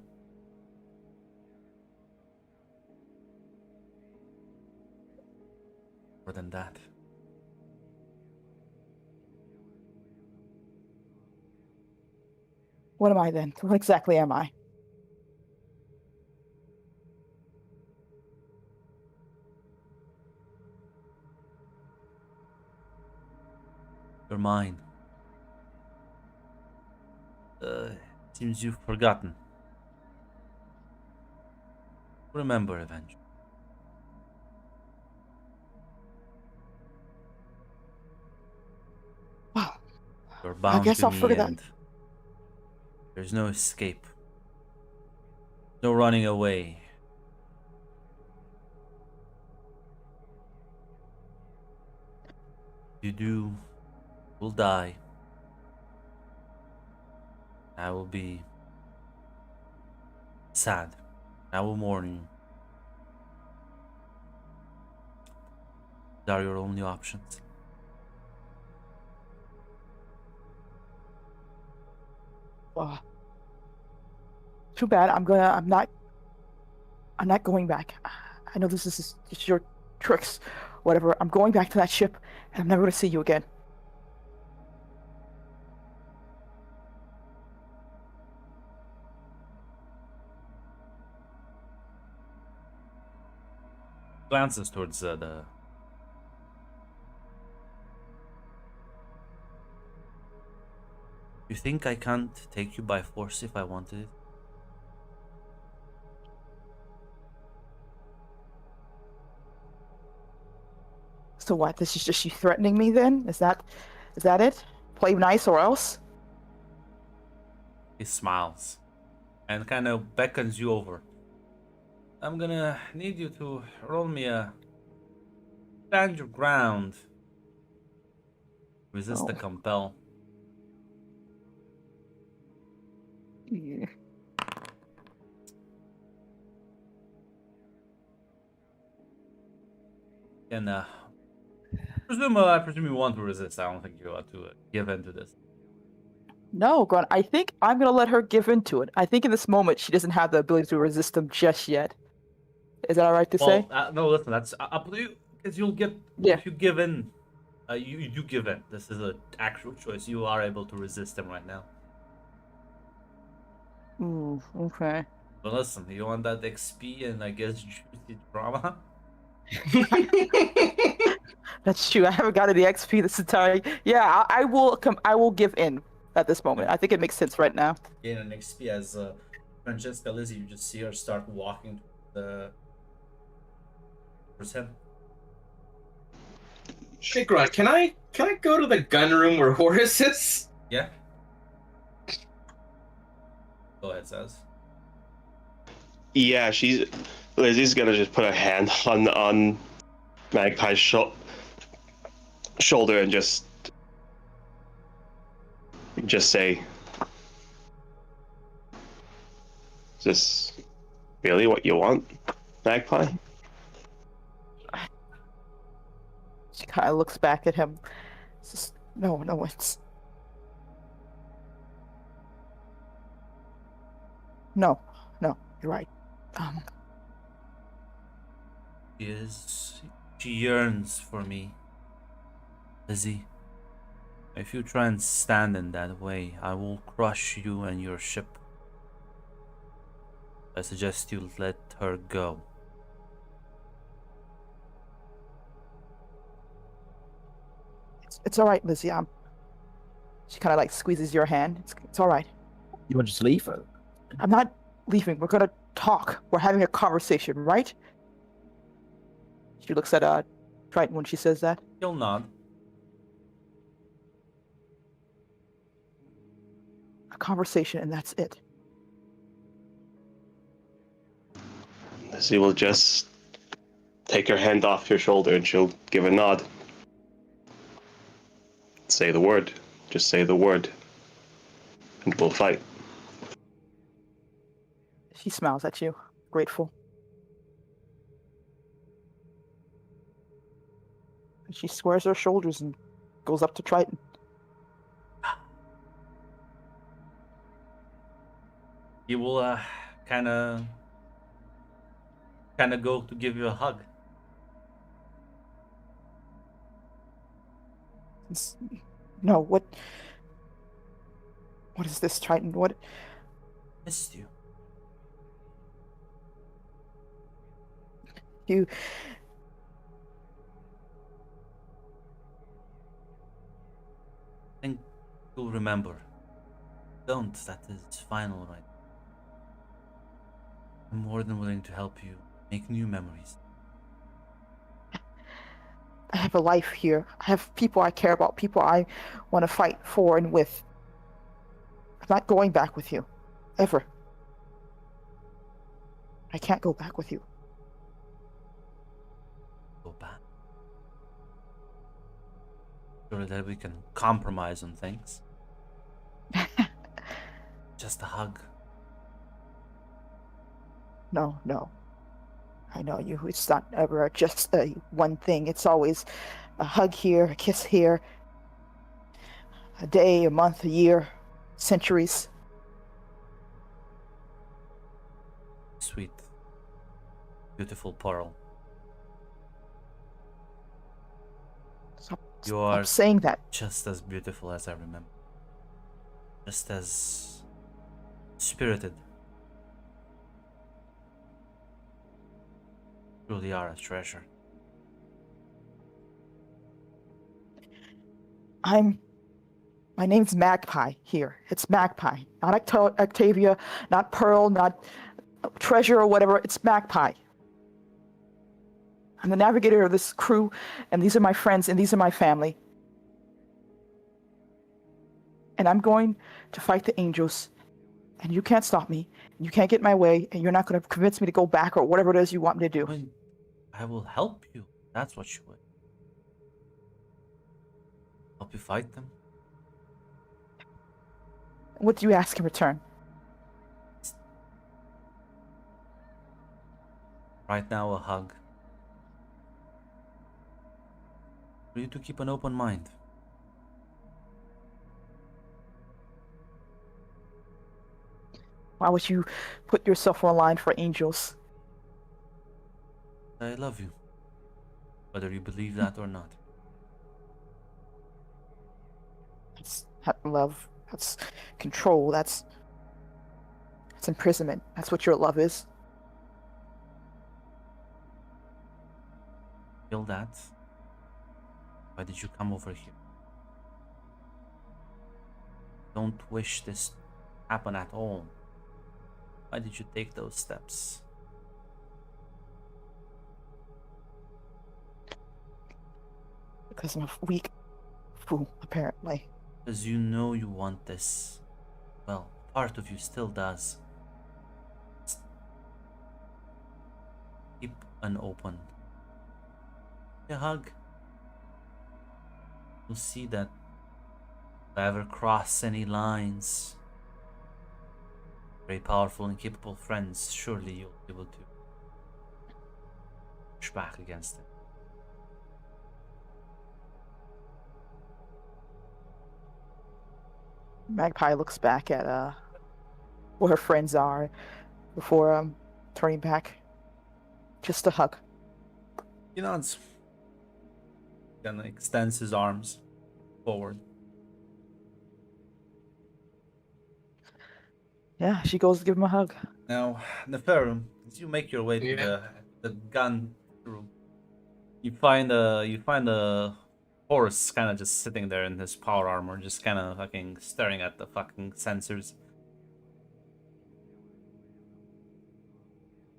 More than that. What am I then? What exactly am I? You're mine. Seems you've forgotten. Remember, Avenger. Well, You're I bound guess to I'll me, figure that. and there's no escape. No running away. You do, will die. I will be sad. I will mourn you. These are your only options. Too bad. I'm not going back. I know this is just your tricks, whatever. I'm going back to that ship, and I'm never gonna see you again. Glances towards the. You think I can't take you by force if I wanted it? So what? This is just you threatening me then? Is that it? Play nice or else? He smiles and kind of beckons you over. I'm gonna need you to roll me a stand your ground. Resist the Oh. compel. Yeah. And I presume you want to resist. I don't think you want to give in to this. No, Grant, I think I'm gonna let her give into it. I think in this moment she doesn't have the ability to resist them just yet. Is that alright to say? No, listen, that's up to you. Because you'll get Yeah. if you give in. You do give in. This is an actual choice. You are able to resist him right now. Okay. But listen, you want that XP and I guess juicy drama? That's true. I haven't gotten the XP this entire. Yeah, I will come. I will give in at this moment. I think it makes sense right now. Gain an XP as Francesca Lizzie, you just see her start walking towards him. Hey, Grunt, can I go to the gun room where Horace is? Yeah. Go ahead, Saz. Yeah, Lizzie's gonna just put a hand on Magpie's shoulder and just say, "Is this really what you want, Magpie?" She kind of looks back at him. It's just, no, it's no, you're right. She yearns for me. Lizzie, if you try and stand in that way, I will crush you and your ship. I suggest you let her go. It's all right, Lizzie. She kind of like squeezes your hand. It's all right. You want to just leave? I'm not leaving. We're gonna talk. We're having a conversation, right? She looks at Triton when she says that. He'll nod. A conversation, and that's it. Lizzie will just take her hand off your shoulder and she'll give a nod. Say the word. Just say the word. And we'll fight. She smiles at you, grateful. And she squares her shoulders and goes up to Triton. He will kind of go to give you a hug. No, what What is this, Triton? What? Missed you. You. Think you'll remember. Don't, that is fine, alright. I'm more than willing to help you make new memories. I have a life here. I have people I care about, people I want to fight for and with. I'm not going back with you. Ever. I can't go back with you. Go back. Sure that we can compromise on things. Just a hug. No, no. I know you. It's not ever just one thing. It's always a hug here, a kiss here, a day, a month, a year, centuries. Sweet. Beautiful Pearl. Stop, You are stop saying that. just as beautiful as I remember. Just as spirited. Truly are a treasure. My name's Magpie here. It's Magpie. Not Octavia, not Pearl, not Treasure or whatever. It's Magpie. I'm the navigator of this crew, and these are my friends, and these are my family. And I'm going to fight the angels, and you can't stop me. You can't get in my way, and you're not going to convince me to go back or whatever it is you want me to do. Well, I will help you. That's what you would. Help you fight them. What do you ask in return? Right now, a hug. For you to keep an open mind. Why would you put yourself on the line for angels? I love you. Whether you believe that or not. That's not love. That's control. That's imprisonment. That's what your love is. Feel that? Why did you come over here? Don't wish this to happen at all. Why did you take those steps? Because I'm a weak fool, apparently. Because you know you want this. Well, part of you still does. Keep an open. A hug. You'll see that if I ever cross any lines, very powerful and capable friends, surely you'll be able to push back against it. Magpie looks back at where her friends are before turning back. Just a hug. He nods. Then extends his arms forward. Yeah, she goes to give him a hug. Now, Neferum, as you make your way to the gun room, you find a horse kind of just sitting there in his power armor, just kind of fucking staring at the fucking sensors.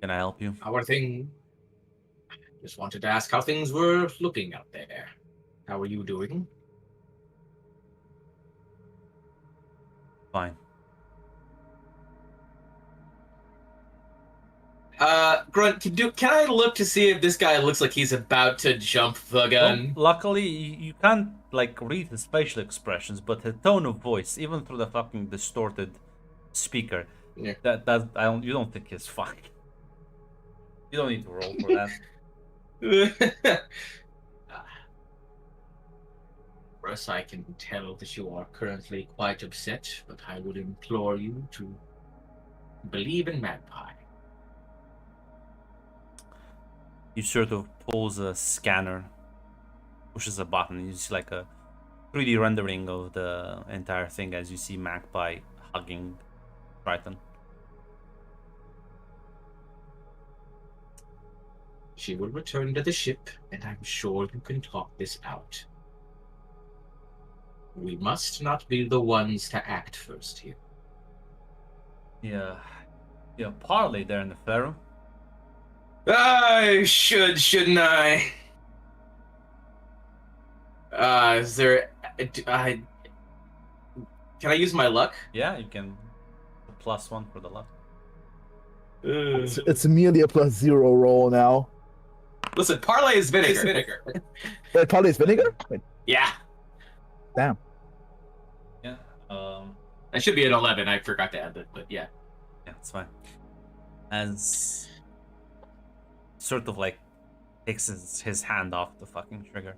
Can I help you? Just wanted to ask how things were looking out there. How are you doing? Fine. Grunt, can I look to see if this guy looks like he's about to jump the gun? Well, luckily, you can't like read his facial expressions, but his tone of voice, even through the fucking distorted speaker, Yeah. You don't think he's fine. You don't need to roll for that. Russ, I can tell that you are currently quite upset, but I would implore you to believe in Magpie. He sort of pulls a scanner, pushes a button, and you see like a 3D rendering of the entire thing as you see Magpie hugging Triton. She will return to the ship, and I'm sure you can talk this out. We must not be the ones to act first here. Yeah. Yeah, Parley there in the Pharaoh. I shouldn't I? Is there... can I use my luck? Yeah, you can +1 for the luck. It's merely a +0 roll now. Listen, parlay is vinegar. Wait, probably it's vinegar? Wait, Yeah. damn. Yeah. That should be an 11. I forgot to add it, but yeah. Yeah, it's fine. As sort of like takes his hand off the fucking trigger.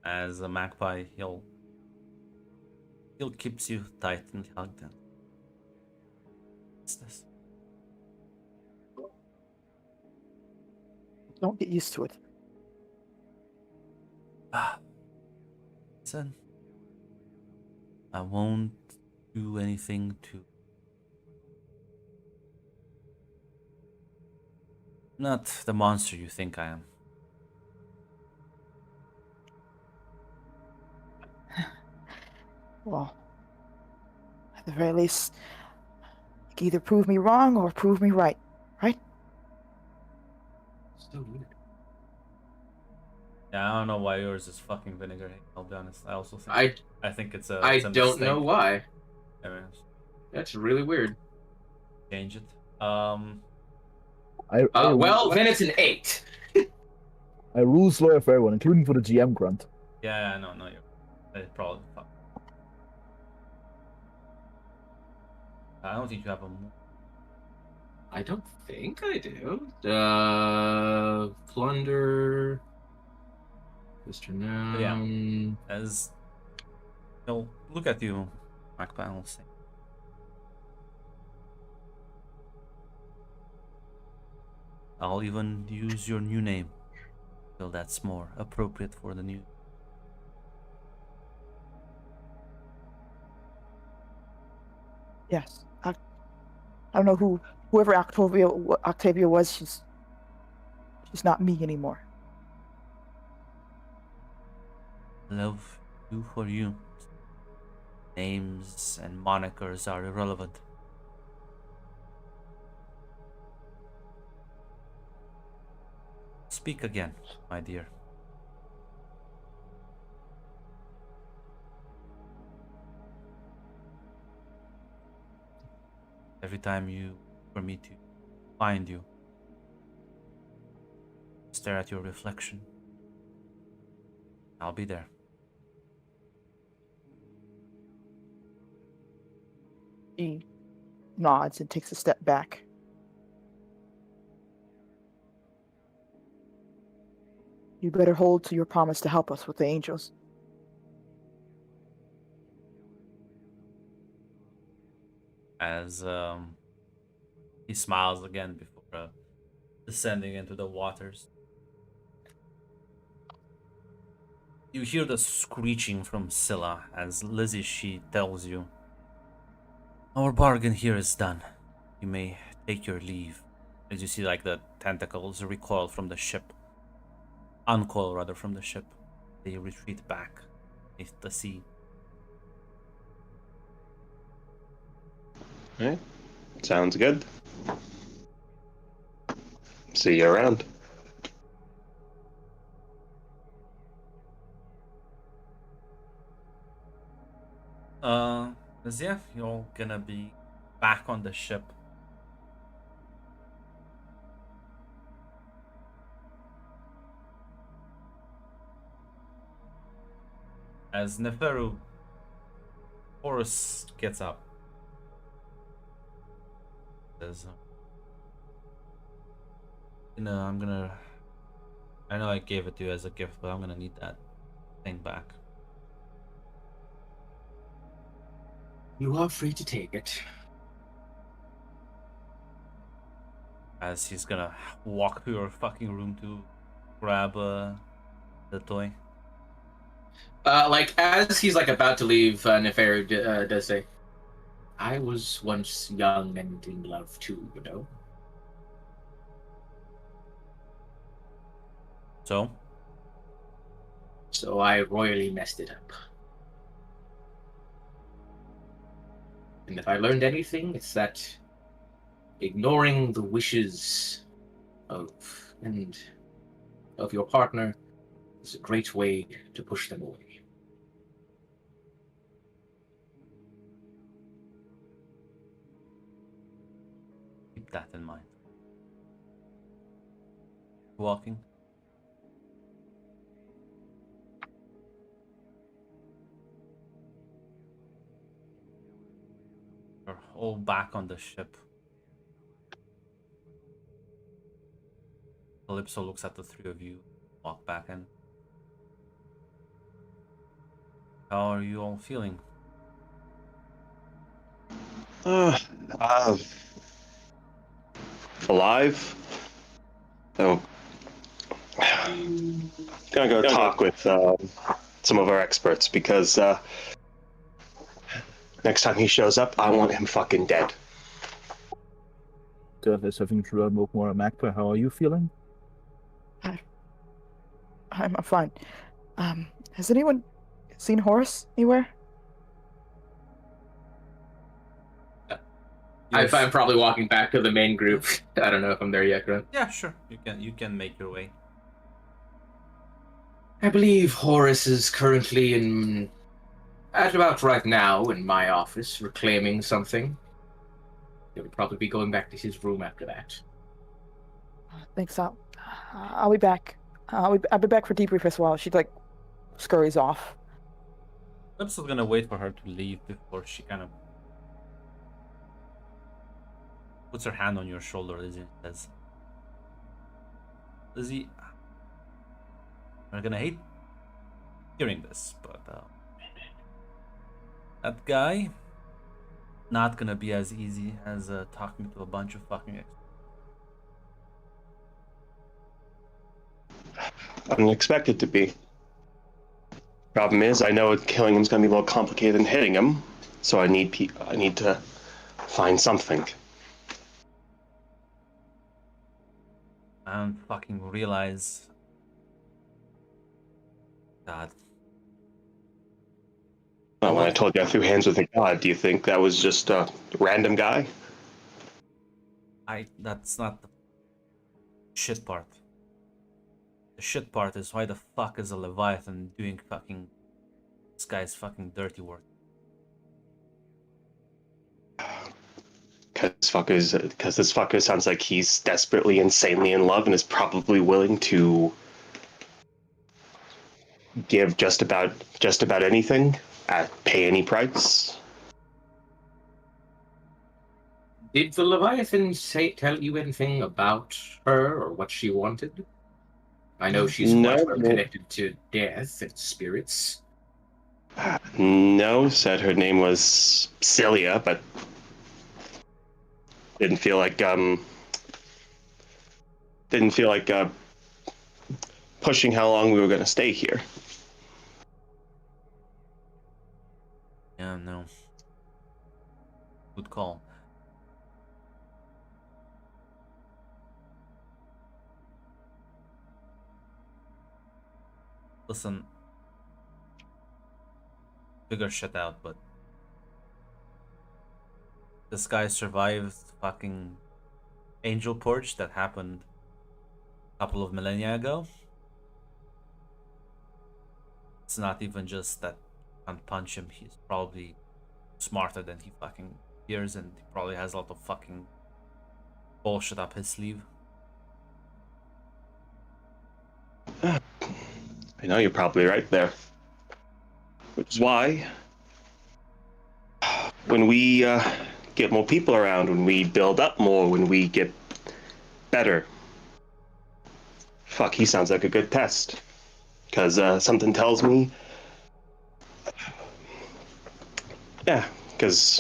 As a magpie, he'll keeps you tight and hugged. What's this? Don't get used to it. Listen, I won't do anything to. Not the monster you think I am. Well, at the very least, you can either prove me wrong or prove me right. Right? So weird. Yeah, I don't know why yours is fucking vinegar. I'll be honest. I also think I think it's a. I It's a don't know mistake. why. Anyways, That's really weird. change it. Well, then it's an 8. I rules lawyer for everyone, including for the GM grunt. Yeah, no, you're. It probably. I don't think you have a. I don't think I do. Plunder. Mr. Noun. As he'll look at you, Magpie, and will say, I'll even use your new name. Feel that's more appropriate for the new. Yes. I don't know whoever Octavia was. She's not me anymore. Love you for you. Names and monikers are irrelevant. Speak again, my dear. Every time for me to find you, stare at your reflection, I'll be there. She nods and takes a step back. You better hold to your promise to help us with the angels. As he smiles again before descending into the waters. You hear the screeching from Scylla as Lizzie she tells you, our bargain here is done. You may take your leave. As you see like the tentacles recoil from the ship. Uncoil rather from the ship. They retreat back beneath the sea. Alright. Sounds good. See you around. Yeah, you're gonna be back on the ship. As Neferu, Horus gets up. Says, I know I gave it to you as a gift, but I'm gonna need that thing back. You are free to take it. As he's gonna walk to your fucking room to grab the toy. Like as he's like about to leave, Nefaru does say, "I was once young and in love too, you know." So, So I royally messed it up. And if I learned anything, it's that ignoring the wishes of and of your partner is a great way to push them away. keep that in mind. Walking. We're all back on the ship. Calypso looks at the three of you. Walk back in. How are you all feeling? Uh, uh, alive. So, gonna go talk with some of our experts because next time he shows up, I want him fucking dead. There's something to learn more, Magpie. How are you feeling? I'm fine. Has anyone seen Horace anywhere? Yes. I'm probably walking back to the main group. I don't know if I'm there yet, Grant. Yeah, sure. You can make your way. I believe Horace is currently at about right now in my office, reclaiming something. He'll probably be going back to his room after that. Thanks. I'll be back. I'll be back for debrief as well. She like scurries off. I'm still gonna wait for her to leave before she kind of puts her hand on your shoulder, Lizzie, and says, Lizzie, I'm gonna hate hearing this, but that guy, not gonna be as easy as talking to a bunch of fucking experts. I didn't expect it to be. Problem is, I know killing him's gonna be a little complicated than hitting him, so I need to find something. I don't fucking realize. God. When I told you I threw hands with a god, do you think that was just a random guy? That's not the shit part. The shit part is why the fuck is a Leviathan doing fucking this guy's fucking dirty work? Because this fucker sounds like he's desperately, insanely in love and is probably willing to give just about anything at pay any price. Did the Leviathan tell you anything about her or what she wanted? I know she's much more connected to death and spirits. No, said her name was Celia, but didn't feel like pushing how long we were going to stay here. Yeah, no. Good call. Listen, figure shit out, but this guy survived fucking Angel Purge that happened a couple of millennia ago. It's not even just that you can't punch him, he's probably smarter than he fucking appears, and he probably has a lot of fucking bullshit up his sleeve. I know you're probably right there. Which is why, when we get more people around, when we build up more, when we get better, fuck, he sounds like a good test. Because something tells me, yeah, because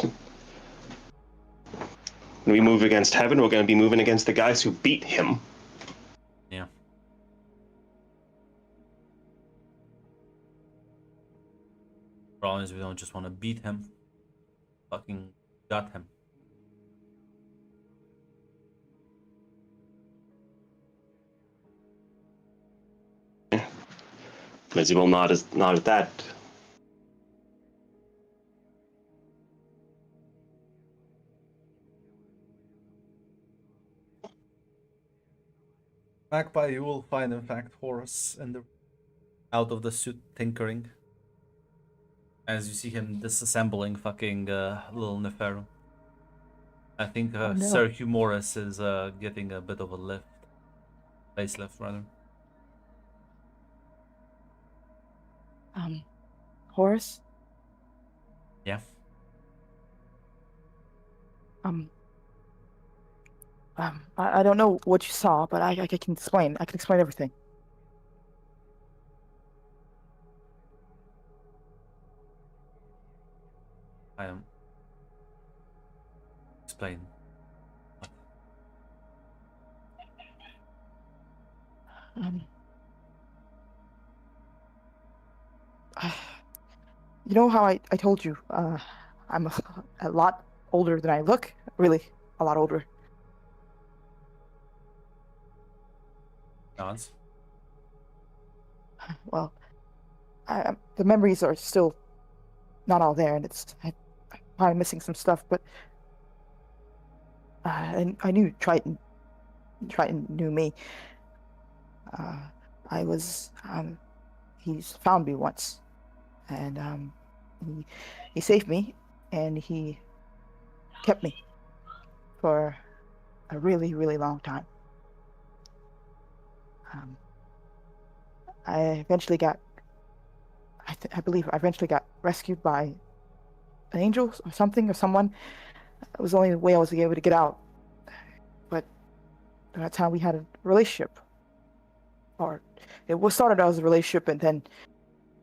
when we move against heaven, we're going to be moving against the guys who beat him. Yeah. Problem is we don't just want to beat him. Fucking got him. Lizzie will nod at that. Magpie, you will find, in fact, Horus in the out of the suit tinkering. As you see him disassembling fucking little Neferu. I think Oh, no. Sir Hugh Morris is getting a bit of a lift. Facelift, rather. Horace? Yeah. I don't know what you saw, but I can explain. I can explain everything. I am. Explain. You know how I told you, I'm a lot older than I look? Really, a lot older. Nods. Well, the memories are still not all there, and I'm probably missing some stuff, but and I knew Triton. Triton knew me. I was, he's found me once, and he saved me, and he kept me for a really, really long time. I eventually got, I believe I eventually got rescued by an angel or something or someone. It was the only way I was able to get out. But that's how we had a relationship. Or it was started out as a relationship and then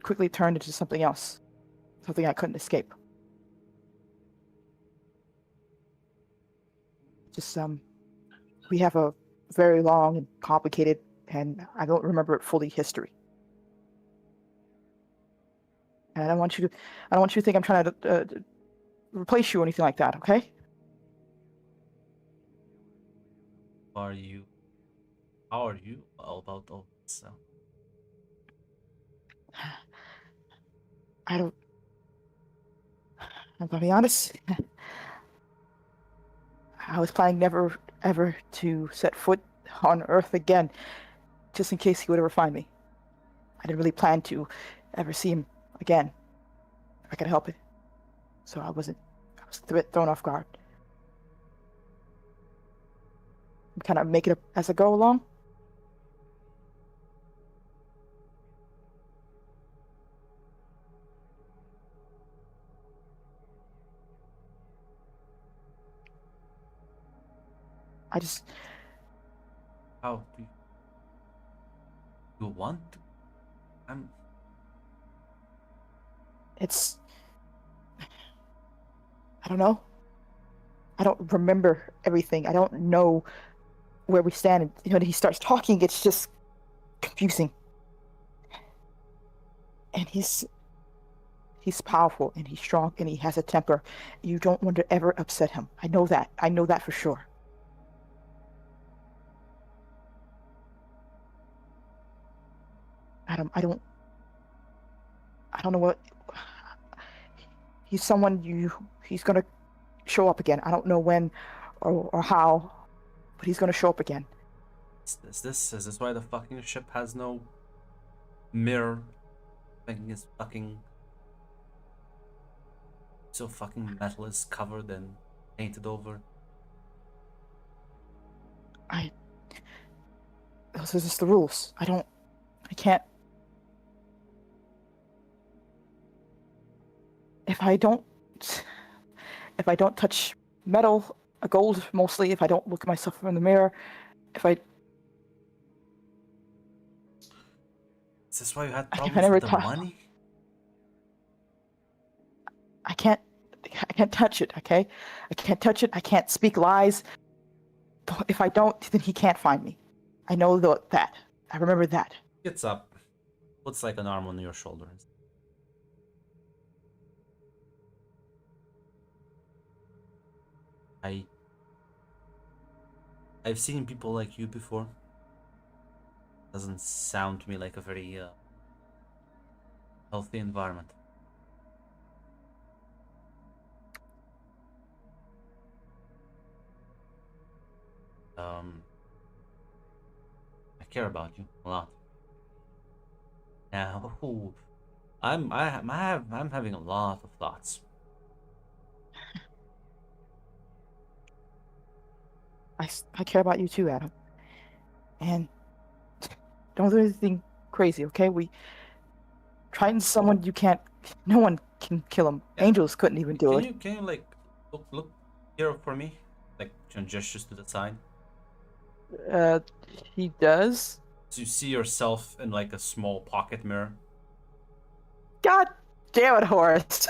quickly turned into something else. Something I couldn't escape. Just, we have a very long and complicated, and I don't remember it fully, history. And I don't want you to think I'm trying to replace you or anything like that, okay? How are you all about all this? So? I'm gonna be honest. I was planning never ever to set foot on Earth again, just in case he would ever find me. I didn't really plan to ever see him again, if I could help it. So I was a bit thrown off guard. Kind of make it up as I go along. I just, How do you want to? it's, I don't know. I don't remember everything. I don't know where we stand. And, when he starts talking, it's just confusing. And he's powerful, and he's strong, and he has a temper. You don't want to ever upset him. I know that. I know that for sure. I don't know what. He's someone he's gonna show up again. I don't know when or how, but he's gonna show up again. Is this why the fucking ship has no mirror? Making his fucking so fucking metal is covered and painted over. Those are just the rules. I can't. If I don't touch metal, gold mostly, if I don't look at myself in the mirror, Is this why you had I problems never with the thought- money? I can't touch it, okay? I can't touch it. I can't speak lies. If I don't, then he can't find me. I know that. I remember that. Gets up, puts like an arm on your shoulder. I've seen people like you before. Doesn't sound to me like a very healthy environment. I care about you a lot. Now, I'm having a lot of thoughts. I care about you too, Adam. And don't do anything crazy, okay? We Triton's someone you can't. No one can kill him. Yeah. Angels couldn't even do it. Can you like look here for me? Like gestures to the side. He does. So you see yourself in like a small pocket mirror. God damn it, Horace.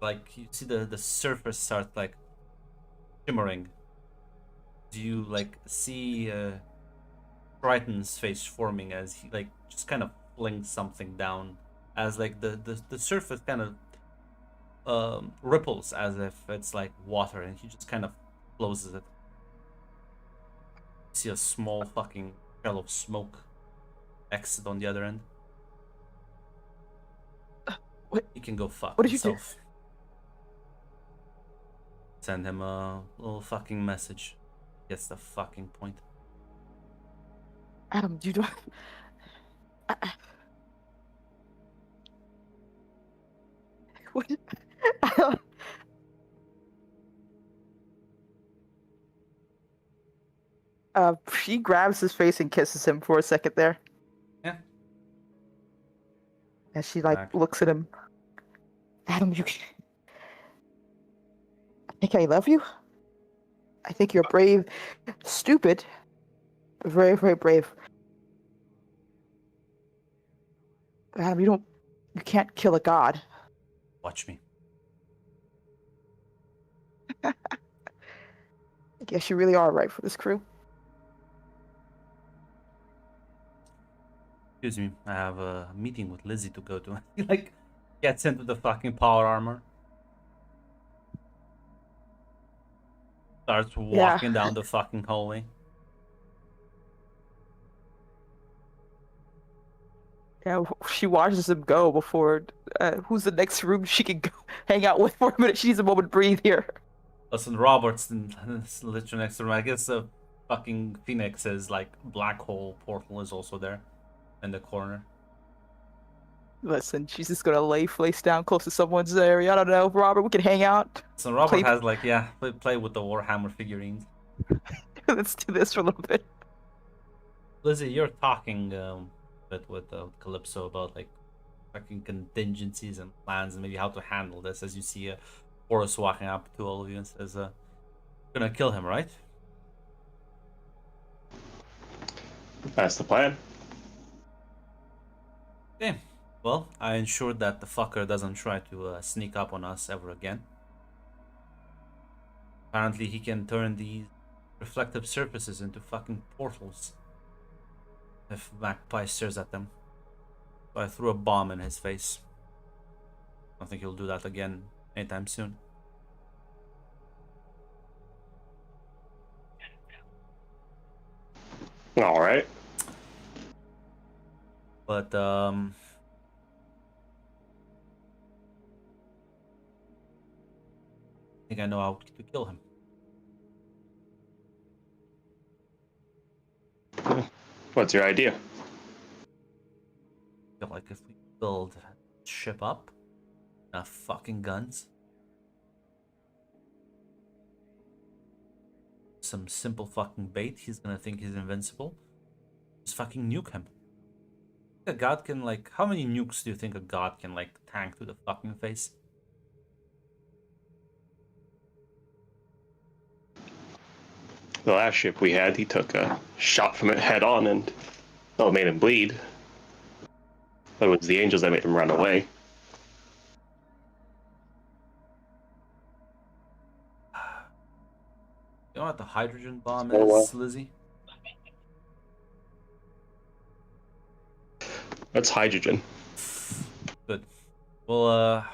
Like you see the surface start like shimmering. Do you like see Triton's face forming as he like just kind of flings something down, as like the surface kind of ripples as if it's like water, and he just kind of closes it. You see a small fucking trail of smoke exit on the other end. What? He can go fuck What did you do? himself. Send him a little fucking message. Gets the fucking point. Adam, you don't. What? She grabs his face and kisses him for a second there. Yeah. And she like Back. looks at him. Adam, you. I think I love you. I think you're brave, stupid, but very, very brave. Adam, you can't kill a god. Watch me. I guess you really are right for this crew. Excuse me, I have a meeting with Lizzie to go to. He like gets into the fucking power armor. Starts walking down the fucking hallway. Yeah, she watches him go before. Who's the next room she can go hang out with for a minute? She needs a moment to breathe here. Listen, Robert's literally next to him. I guess the fucking Phoenix's like black hole portal is also there in the corner. Listen, she's just gonna lay face down close to someone's area. I don't know, Robert. We can hang out. So Robert Play- has like play with the Warhammer figurines. Let's do this for a little bit. Lizzie, you're talking bit with Calypso about like fucking contingencies and plans and maybe how to handle this, as you see Horus walking up to all of you and says, gonna kill him, right? That's the plan. Okay. Well, I ensured that the fucker doesn't try to sneak up on us ever again. Apparently he can turn these reflective surfaces into fucking portals if Magpie stares at them. So I threw a bomb in his face. I don't think he'll do that again anytime soon. All right. But I think I know how to kill him. What's your idea? I feel like if we build a ship up, enough fucking guns, some simple fucking bait, he's gonna think he's invincible. Just fucking nuke him. A god can like, how many nukes do you think a god can like tank to the fucking face? The last ship we had, he took a shot from it head on and it made him bleed. It was the angels that made him run away. You know what the hydrogen bomb Oh, is, Lizzie? That's hydrogen. Good. We'll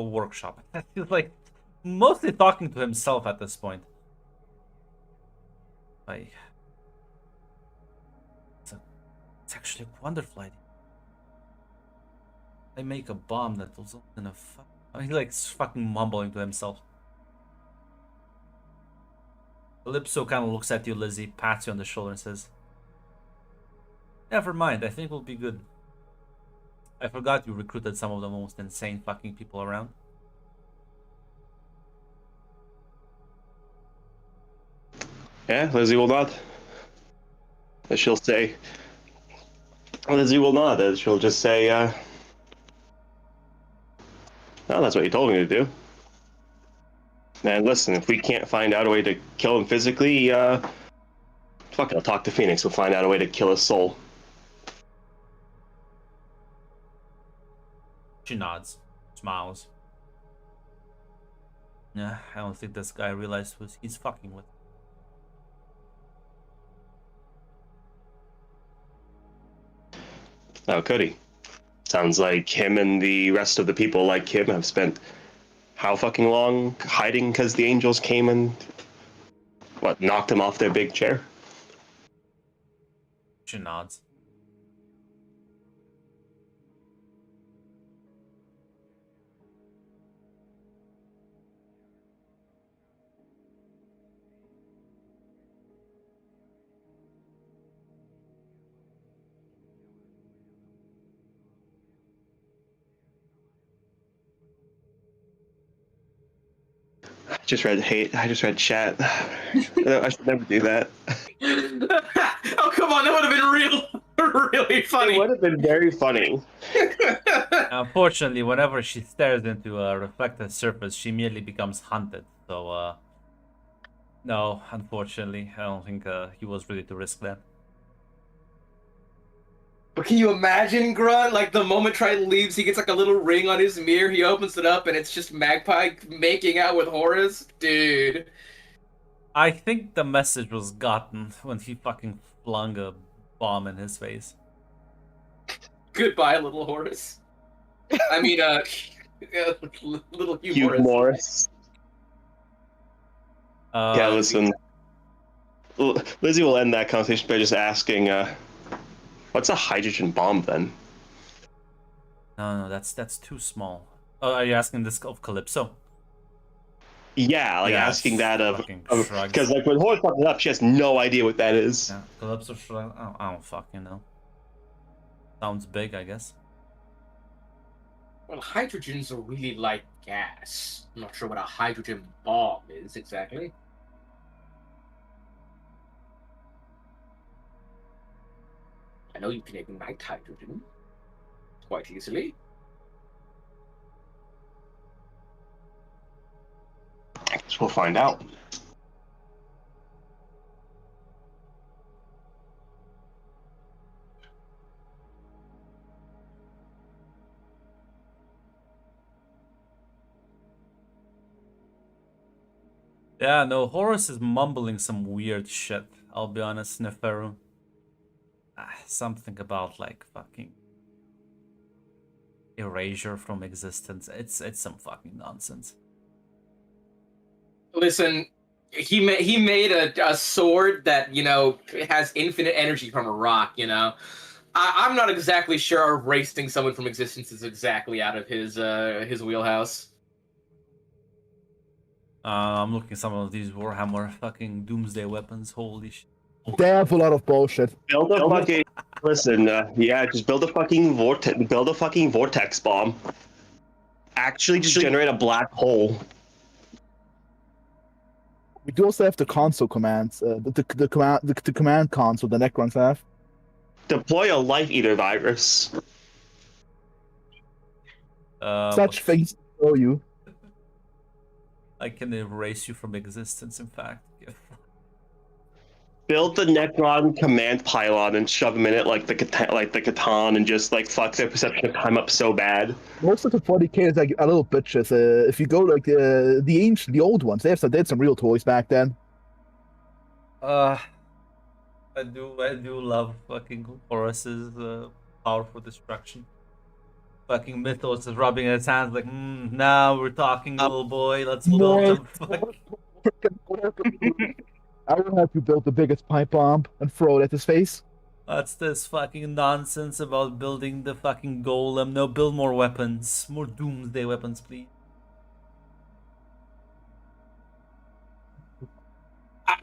workshop it. I feel like mostly talking to himself at this point. Like, it's actually a wonderful idea. I make a bomb that was in a. He like fucking mumbling to himself. Calypso kind of looks at you, Lizzie, pats you on the shoulder, and says, "Never mind. I think we'll be good. I forgot you recruited some of the most insane fucking people around." Yeah, Lizzie will nod. As she'll say. Lizzie will nod, as she'll just say, well, that's what you told me to do. And listen, if we can't find out a way to kill him physically, fuck it, I'll talk to Phoenix. We'll find out a way to kill his soul. She nods, smiles. Yeah, I don't think this guy realized who he's fucking with. How could he? Sounds like him and the rest of the people like him have spent how fucking long hiding because the angels came and knocked him off their big chair? She nods. I just read chat. I should never do that. Oh, come on, that would have been really It funny. would have been very funny. Unfortunately, whenever she stares into a reflected surface, she immediately becomes hunted. So, no, unfortunately, I don't think he was ready to risk that. But can you imagine, Grunt? Like, the moment Triton leaves, he gets like a little ring on his mirror, he opens it up, and it's just Magpie making out with Horus? Dude. I think the message was gotten when he fucking flung a bomb in his face. Goodbye, little Horus. I mean, little Hugh Hugh Morris. Morris. Yeah, listen. Lizzie will end that conversation by just asking, what's a hydrogen bomb then? No, that's too small. Oh, are you asking this of Calypso? Yeah, like Yeah, asking that of fucking shrugs. because like when Horus brought it up, she has no idea what that is. Yeah, Calypso shrug. I don't fucking know. Sounds big, I guess. Well, hydrogen's a really light gas. I'm not sure what a hydrogen bomb is exactly. I know you can ignite hydrogen quite easily. I guess we'll find out. Yeah, no, Horus is mumbling some weird shit. I'll be honest, Neferu. Something about like fucking erasure from existence. It's some fucking nonsense. Listen, he made a sword that, you know, has infinite energy from a rock, you know. I'm not exactly sure erasing someone from existence is exactly out of his wheelhouse. I'm looking at some of these Warhammer fucking doomsday weapons. Holy shit. They have a lot of bullshit. Build a fucking listen. Yeah, just build a fucking vortex bomb. Actually, just generate a black hole. We do also have the console commands, the command console the Necrons have. Deploy a life eater virus. Such things show you. I can erase you from existence, in fact. Build the Necron command pylon and shove them in it like the Catan and just like fuck their perception of time up so bad. Most of the 40k is like a little bitches. If you go like the old ones, they had some real toys back then. I do love fucking Horus's powerful destruction. Fucking Mythos is rubbing his hands like, now we're talking, little boy. Let's build More, some fuck. I will have you build the biggest pipe bomb and throw it at his face. What's this fucking nonsense about building the fucking golem? No, build more weapons. More doomsday weapons, please.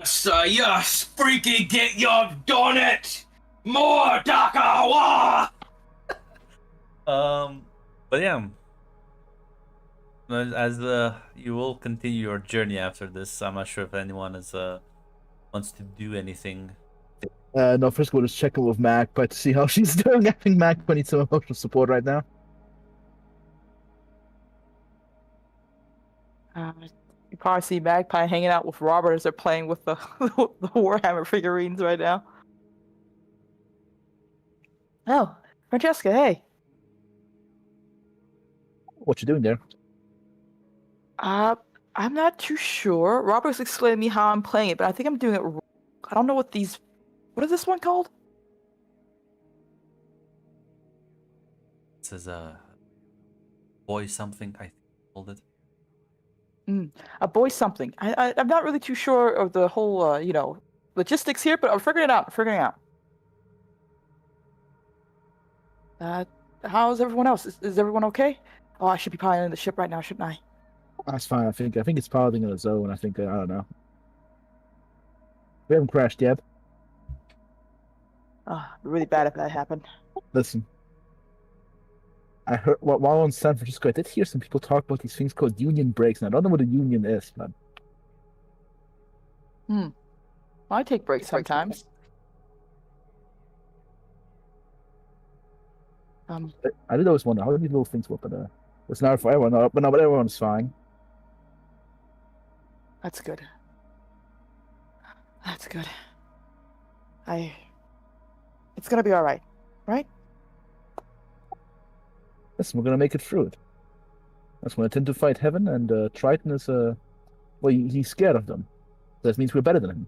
So yes, freaking get you've done it! More Dakawa! But yeah. As you will continue your journey after this, I'm not sure if anyone is wants to do anything. No, first we'll just check in with Mac, but to see how she's doing. I think Mac needs some emotional support right now. You probably see Magpie hanging out with Robert as they're playing with the the Warhammer figurines right now. Oh, Francesca, hey. What you doing there? I'm not too sure. Robert's explaining to me how I'm playing it, but I think I'm doing it wrong. I don't know what these... What is this one called? This is boy something, I think called it. A boy something. I'm not really too sure of the whole, logistics here, but I'm figuring it out. How's everyone else? Is everyone okay? Oh, I should be piloting the ship right now, shouldn't I? That's fine. I think it's piloting on its own. I think I don't know. We haven't crashed yet. Really bad if that happened. Listen, I heard while on San Francisco, I did hear some people talk about these things called union breaks, and I don't know what a union is, but I take breaks sometimes. I did always wonder how these little things work, but it's not for everyone. But everyone's fine. That's good. It's gonna be all right, right? Listen, we're gonna make it through it. That's when I tend to fight Heaven, and Triton is well, he's scared of them. That means we're better than him.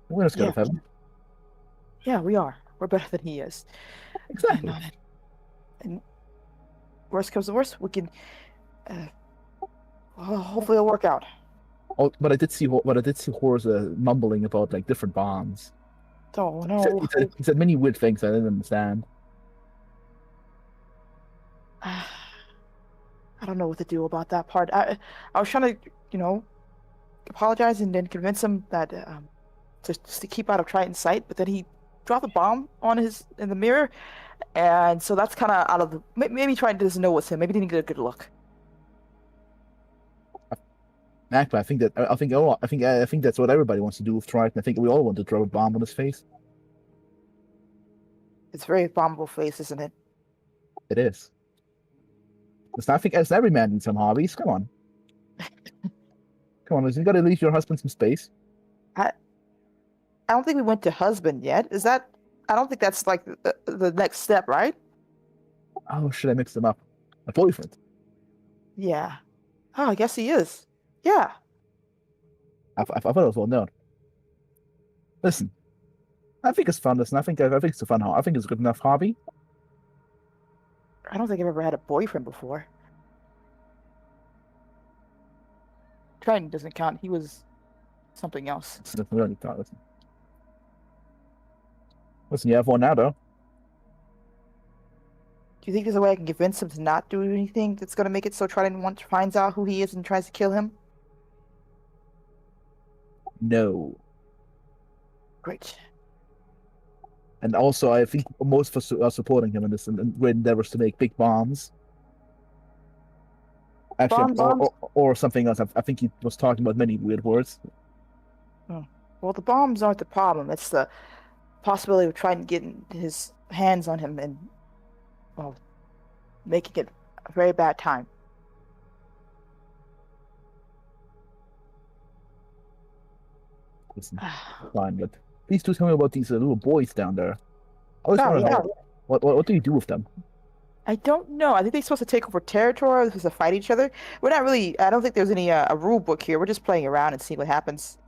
We're not scared of Heaven. Yeah, we are. We're better than he is. Exactly. And worst comes to worst, we can. Hopefully, it'll work out. Oh, but I did see Horus mumbling about like different bombs. Oh no! He said many weird things I didn't understand. I don't know what to do about that part. I was trying to, apologize and then convince him that just to keep out of Triton's sight, but then he dropped a bomb in the mirror, and so that's kind of out of the. Maybe Triton doesn't know what's him. Maybe he didn't get a good look. Actually, I think that's what everybody wants to do with Triton. I think we all want to throw a bomb on his face. It's a very bombable face, isn't it? It is. I think as every man needs some hobbies. Come on. Come on, you got to leave your husband some space. I don't think we went to husband yet. Is that? I don't think that's like the next step, right? Oh, should I mix them up? A boyfriend. Yeah. Oh, I guess he is. Yeah. I thought it was well known. Listen, I think it's fun. Listen, I think it's a fun hobby. I think it's a good enough hobby. I don't think I've ever had a boyfriend before. Triton doesn't count. He was something else. Listen, you have one now, though. Do you think there's a way I can convince him to not do anything that's going to make it so Triton finds out who he is and tries to kill him? No. Great. And also, I think most of us are supporting him in this endeavors to make big bombs. Actually, Bombs? or something else. I think he was talking about many weird words. Well, the bombs aren't the problem. It's the possibility of Triton getting his hands on him and, well, making it a very bad time. Listen, fine, but please do tell me about these little boys down there. I always Oh, want to yeah. know what do you do with them? I don't know. I think they're supposed to take over territory. They're supposed to fight each other. We're not really. I don't think there's any a rule book here. We're just playing around and seeing what happens.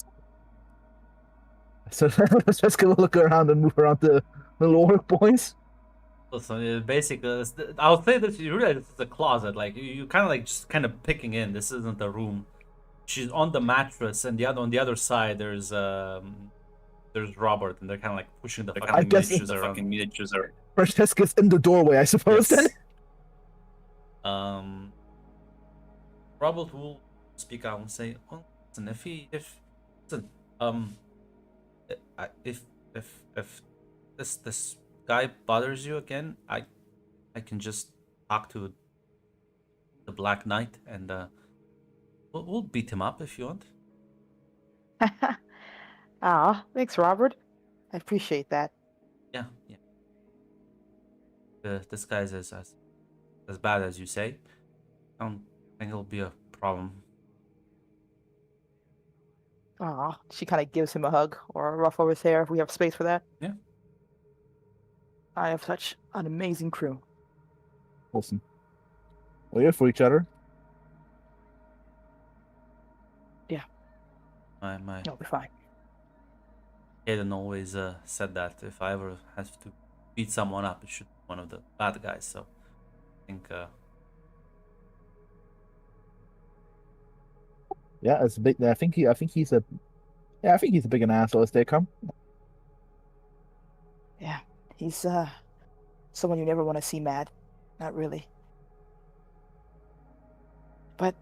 So let's just go look around and move around the little orc boys. Listen, basically, I would say that you realize it's a closet. Like you kind of like just kind of picking in. This isn't a room. She's on the mattress, and on the other side there's Robert, and they're kind of like pushing the fucking I guess miniatures around. Francesca's in the doorway, I suppose. Then. Robert will speak out and say, "Well, listen, if this guy bothers you again, I can just talk to the Black Knight, and we'll beat him up if you want." Ah, thanks, Robert. I appreciate that. Yeah. This guy's as bad as you say. I don't think it'll be a problem. Ah, she kind of gives him a hug or a ruffle of his hair if we have space for that. Yeah. I have such an amazing crew. Awesome. We're here for each other. My It'll be fine. Hayden always said that if I ever have to beat someone up, it should be one of the bad guys. So I think Yeah, it's a big. I think he's a big an asshole as they come. Yeah, he's someone you never want to see mad. Not really. But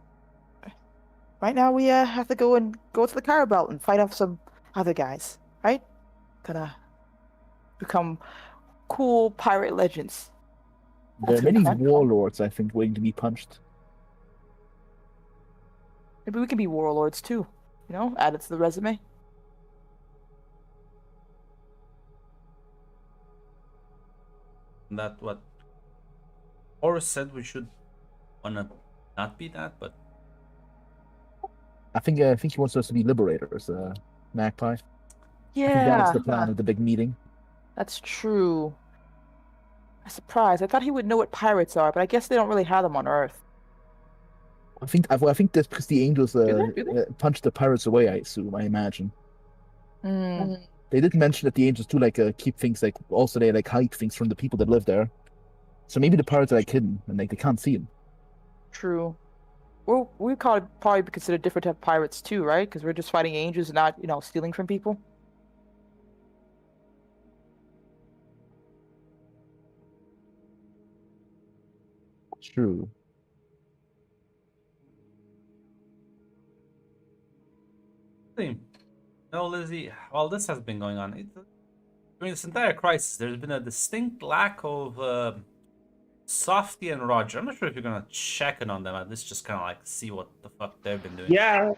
right now we have to go to the Kyra Belt and fight off some other guys, right? Gonna become cool pirate legends. There are That's many good. warlords, I think, waiting to be punched. Maybe we can be warlords too. Add it to the resume. that what Horus said we should wanna not be that, but I think he wants us to be liberators, Magpie. I think that was the plan of the big meeting. That's true. I'm surprised. I thought he would know what pirates are, but I guess they don't really have them on Earth. I think that's because the angels Do they? punched the pirates away. I imagine. Mm, They did mention that the angels do keep things also they hide things from the people that live there. So maybe the pirates are hidden and they can't see them. true. Well, we probably be considered different type of pirates too, right? Because we're just fighting angels and not, stealing from people. True. no, Lizzie. While this has been going on, during this entire crisis, there's been a distinct lack of Softy and Roger. I'm not sure if you're gonna check in on them. At least just kind of see what the fuck they've been doing. Yeah,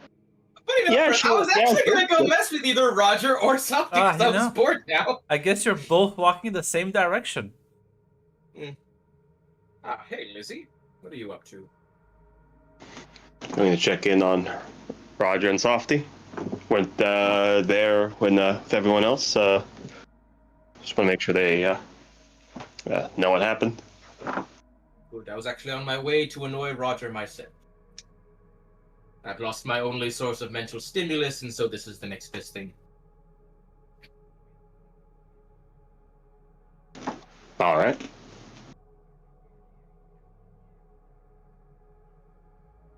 Funny enough, Yeah, I sure, was yeah, actually sure. gonna go mess with either Roger or Softy because I you was know. bored now. I guess you're both walking in the same direction. Hey, Lizzie, what are you up to? I'm going to check in on Roger and Softy. Went there with everyone else. Just want to make sure they know what happened. Good, I was actually on my way to annoy Roger myself. I've lost my only source of mental stimulus, and so this is the next best thing. All right.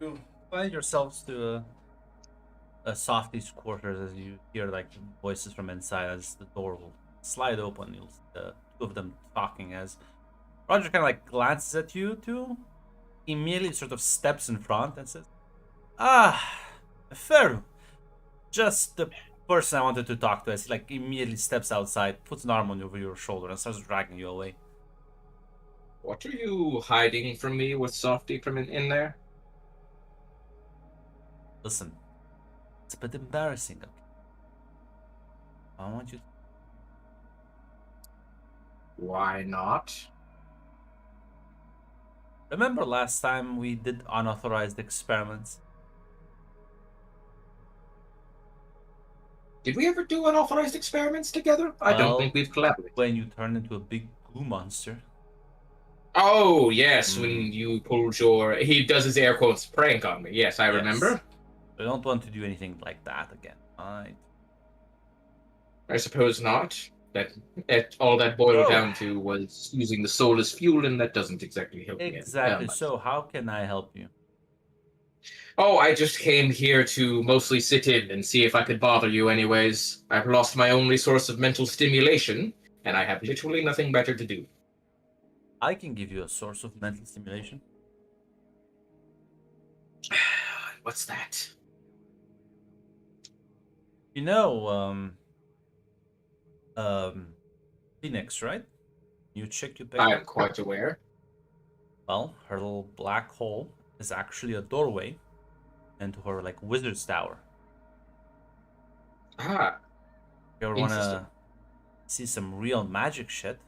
You find yourselves to a Softy's quarters as you hear voices from inside as the door will slide open. You'll see the two of them talking as Roger kind of glances at you two, immediately sort of steps in front and says, Feru, just the person I wanted to talk to. As he immediately steps outside, puts an arm over your shoulder and starts dragging you away. What are you hiding from me with Softy from in there? Listen, it's a bit embarrassing. Okay? I want you. Why not? Remember last time we did unauthorized experiments? Did we ever do unauthorized experiments together? I don't Well, think we've collaborated. When you turned into a big goo monster. Oh, yes, when you pulled your... He does his air quotes prank on me. Yes, I remember. I don't want to do anything like that again. Alright. I suppose not. All that boiled Oh. down to was using the soul as fuel, and that doesn't exactly help me. Exactly. much. So, how can I help you? Oh, I just came here to mostly sit in and see if I could bother you anyways. I've lost my only source of mental stimulation, and I have literally nothing better to do. I can give you a source of mental stimulation. What's that? You know, Phoenix, right? You check you pick I up. am quite aware. Well, her little black hole is actually a doorway into her like wizard's tower. Ah, If you ever Interesting. wanna see some real magic shit,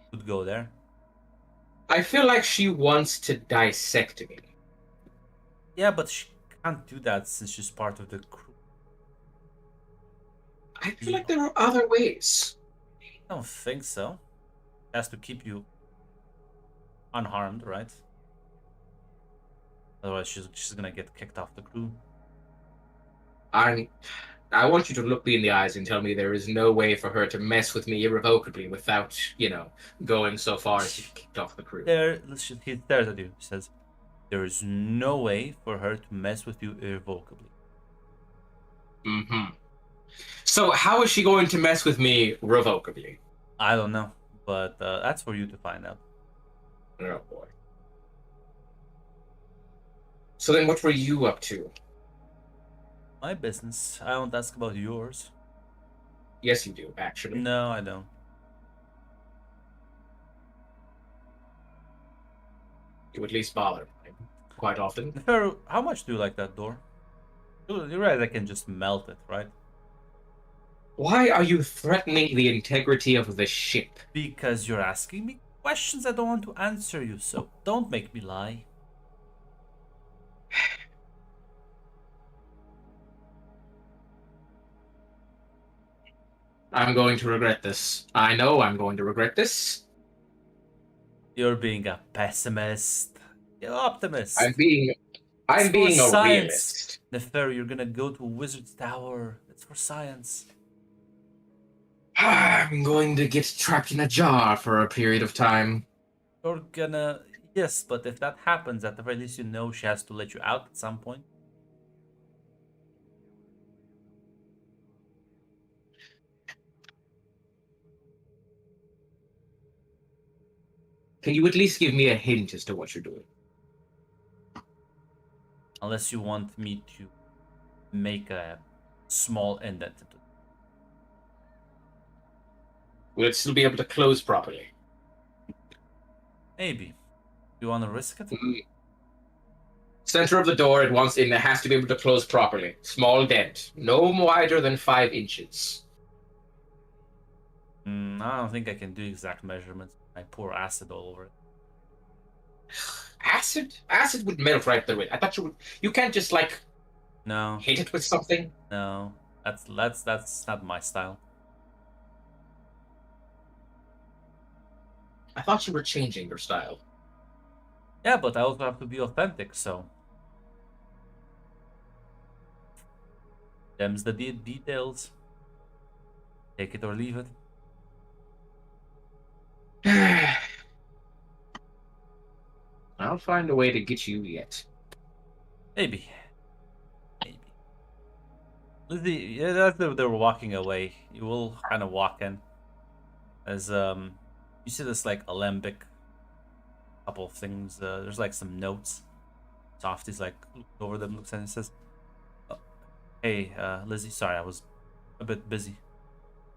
could go there. I feel like she wants to dissect me. Yeah, but she can't do that since she's part of the crew. I feel like there are other ways. I don't think so. She has to keep you unharmed, right? Otherwise, she's gonna get kicked off the crew. I want you to look me in the eyes and tell me there is no way for her to mess with me irrevocably without, going so far as to get kicked off the crew. He stares at you. He says, "There is no way for her to mess with you irrevocably." Mm-hmm. So how is she going to mess with me revocably? I don't know, but that's for you to find out. Oh boy. So then what were you up to? My business. I don't ask about yours. Yes, you do, actually. No, I don't. You at least bother me quite often. Nefer, how much do you like that door? You realize I can just melt it, right? Why are you threatening the integrity of the ship? Because you're asking me questions I don't want to answer you, so don't make me lie. I'm going to regret this. I know I'm going to regret this. You're being a pessimist. You're optimist. I'm being It's for a science. realist. Nefer, you're gonna go to Wizard's Tower. It's for science. I'm going to get trapped in a jar for a period of time. You're gonna... Yes, but if that happens, at the very least you know she has to let you out at some point. Can you at least give me a hint as to what you're doing? Unless you want me to make a small indent into it. Will it still be able to close properly? Maybe. You wanna risk it? Center of the door, it has to be able to close properly. Small dent. No wider than 5 inches. I don't think I can do exact measurements. I pour acid all over it. Acid? Acid would melt right through it. I thought you can't just No, hit it with something. no. That's not my style. I thought you were changing your style. Yeah, but I also have to be authentic, so... Them's the details. Take it or leave it. I'll find a way to get you yet. Maybe. Maybe. Lizzie, yeah, as they were walking away, you will kind of walk in. As, you see this, like, alembic couple of things. There's, like, some notes. Softy's, like, looks over them, looks at it and says, "Oh, hey, Lizzie, sorry, I was a bit busy.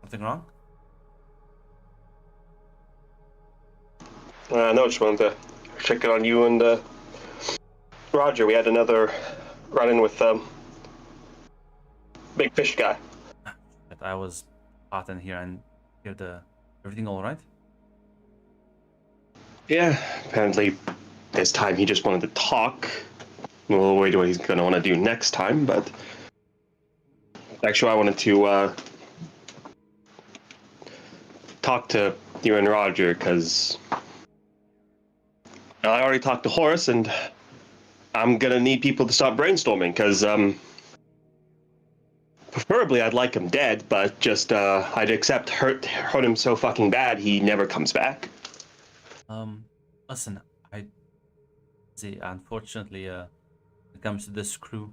Something wrong?" No, just wanted to check in on you and Roger. We had another run-in with big fish guy. But I was hot in here and hear everything all right? Yeah, apparently this time he just wanted to talk. We'll wait what he's going to want to do next time, but actually I wanted to talk to you and Roger, because I already talked to Horace, and I'm going to need people to stop brainstorming, because Preferably, I'd like him dead, but just I'd accept hurt him so fucking bad he never comes back. Listen, I see. Unfortunately, when it comes to this crew,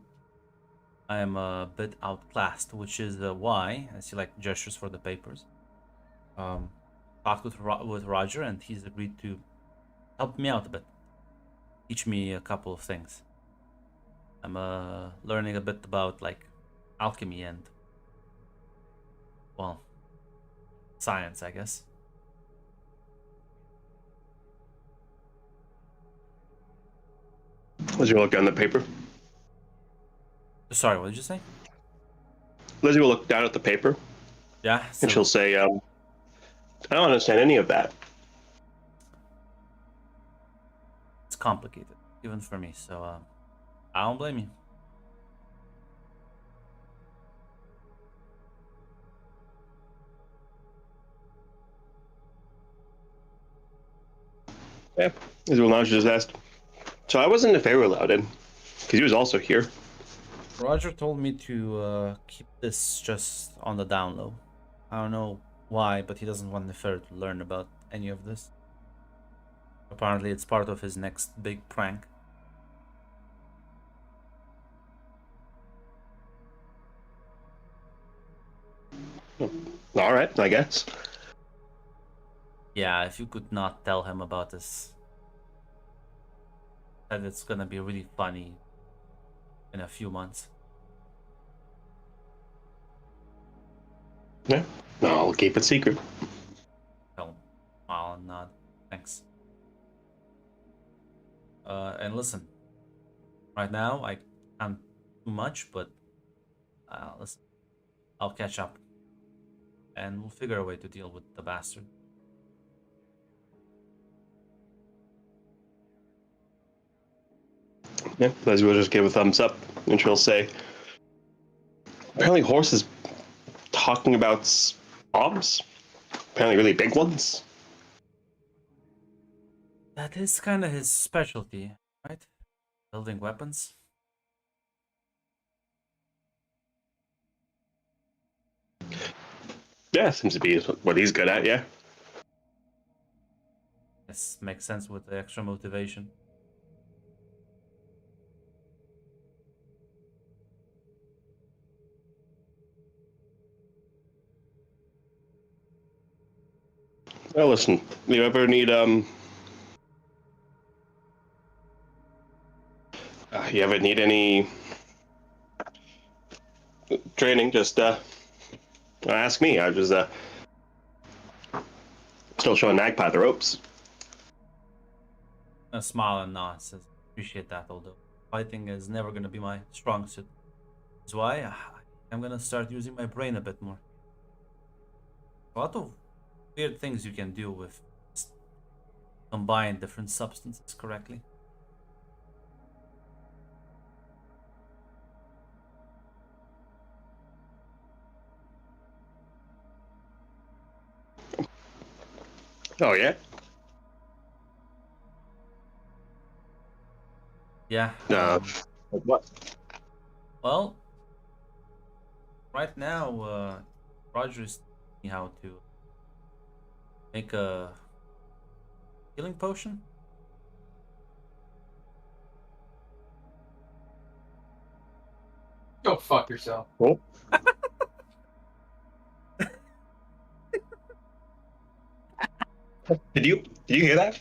I am a bit outclassed, which is why I see like gestures for the papers. Talked with Roger, and he's agreed to help me out a bit, teach me a couple of things. I'm learning a bit about like alchemy and, well, science, I guess. Lizzie will look down the paper. Sorry, what did you say? Lizzie will look down at the paper, Yeah, so and she'll say, I don't understand any of that. it's complicated, even for me. So I don't blame you. Yeah, Lizzie will now just asked. So I wasn't if they were allowed in, because he was also here. Roger told me to keep this just on the down low. I don't know why, but he doesn't want Nefer to learn about any of this. Apparently, it's part of his next big prank. All right, I guess. Yeah, if you could not tell him about this, that it's gonna be really funny in a few months. Yeah, no, I'll keep it secret. Tell him. Smile and nod. Thanks. And listen, right now I can't do much, but listen, I'll catch up, and we'll figure a way to deal with the bastard. Yeah, Leslie will just give a thumbs up, and she'll say, apparently Horse is talking about bombs. Apparently really big ones. That is kind of his specialty, right? Building weapons. Yeah, seems to be what he's good at, yeah. This makes sense with the extra motivation. Well, listen, you ever need, you ever need any training, just, ask me. I was, still showing Magpie the ropes. A smile and nod says, appreciate that, although fighting is never going to be my strong suit. That's why I'm going to start using my brain a bit more. A lot of weird things you can do with combine different substances correctly. Oh, yeah? Yeah. What? Well, right now, Roger is teaching me how to make a healing potion. Go fuck yourself. Oh. Did you hear that?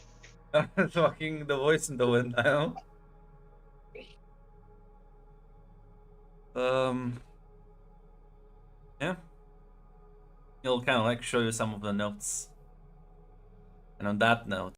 Talking the voice in the wind. I know. Yeah. He'll kind of like show you some of the notes. And on that note,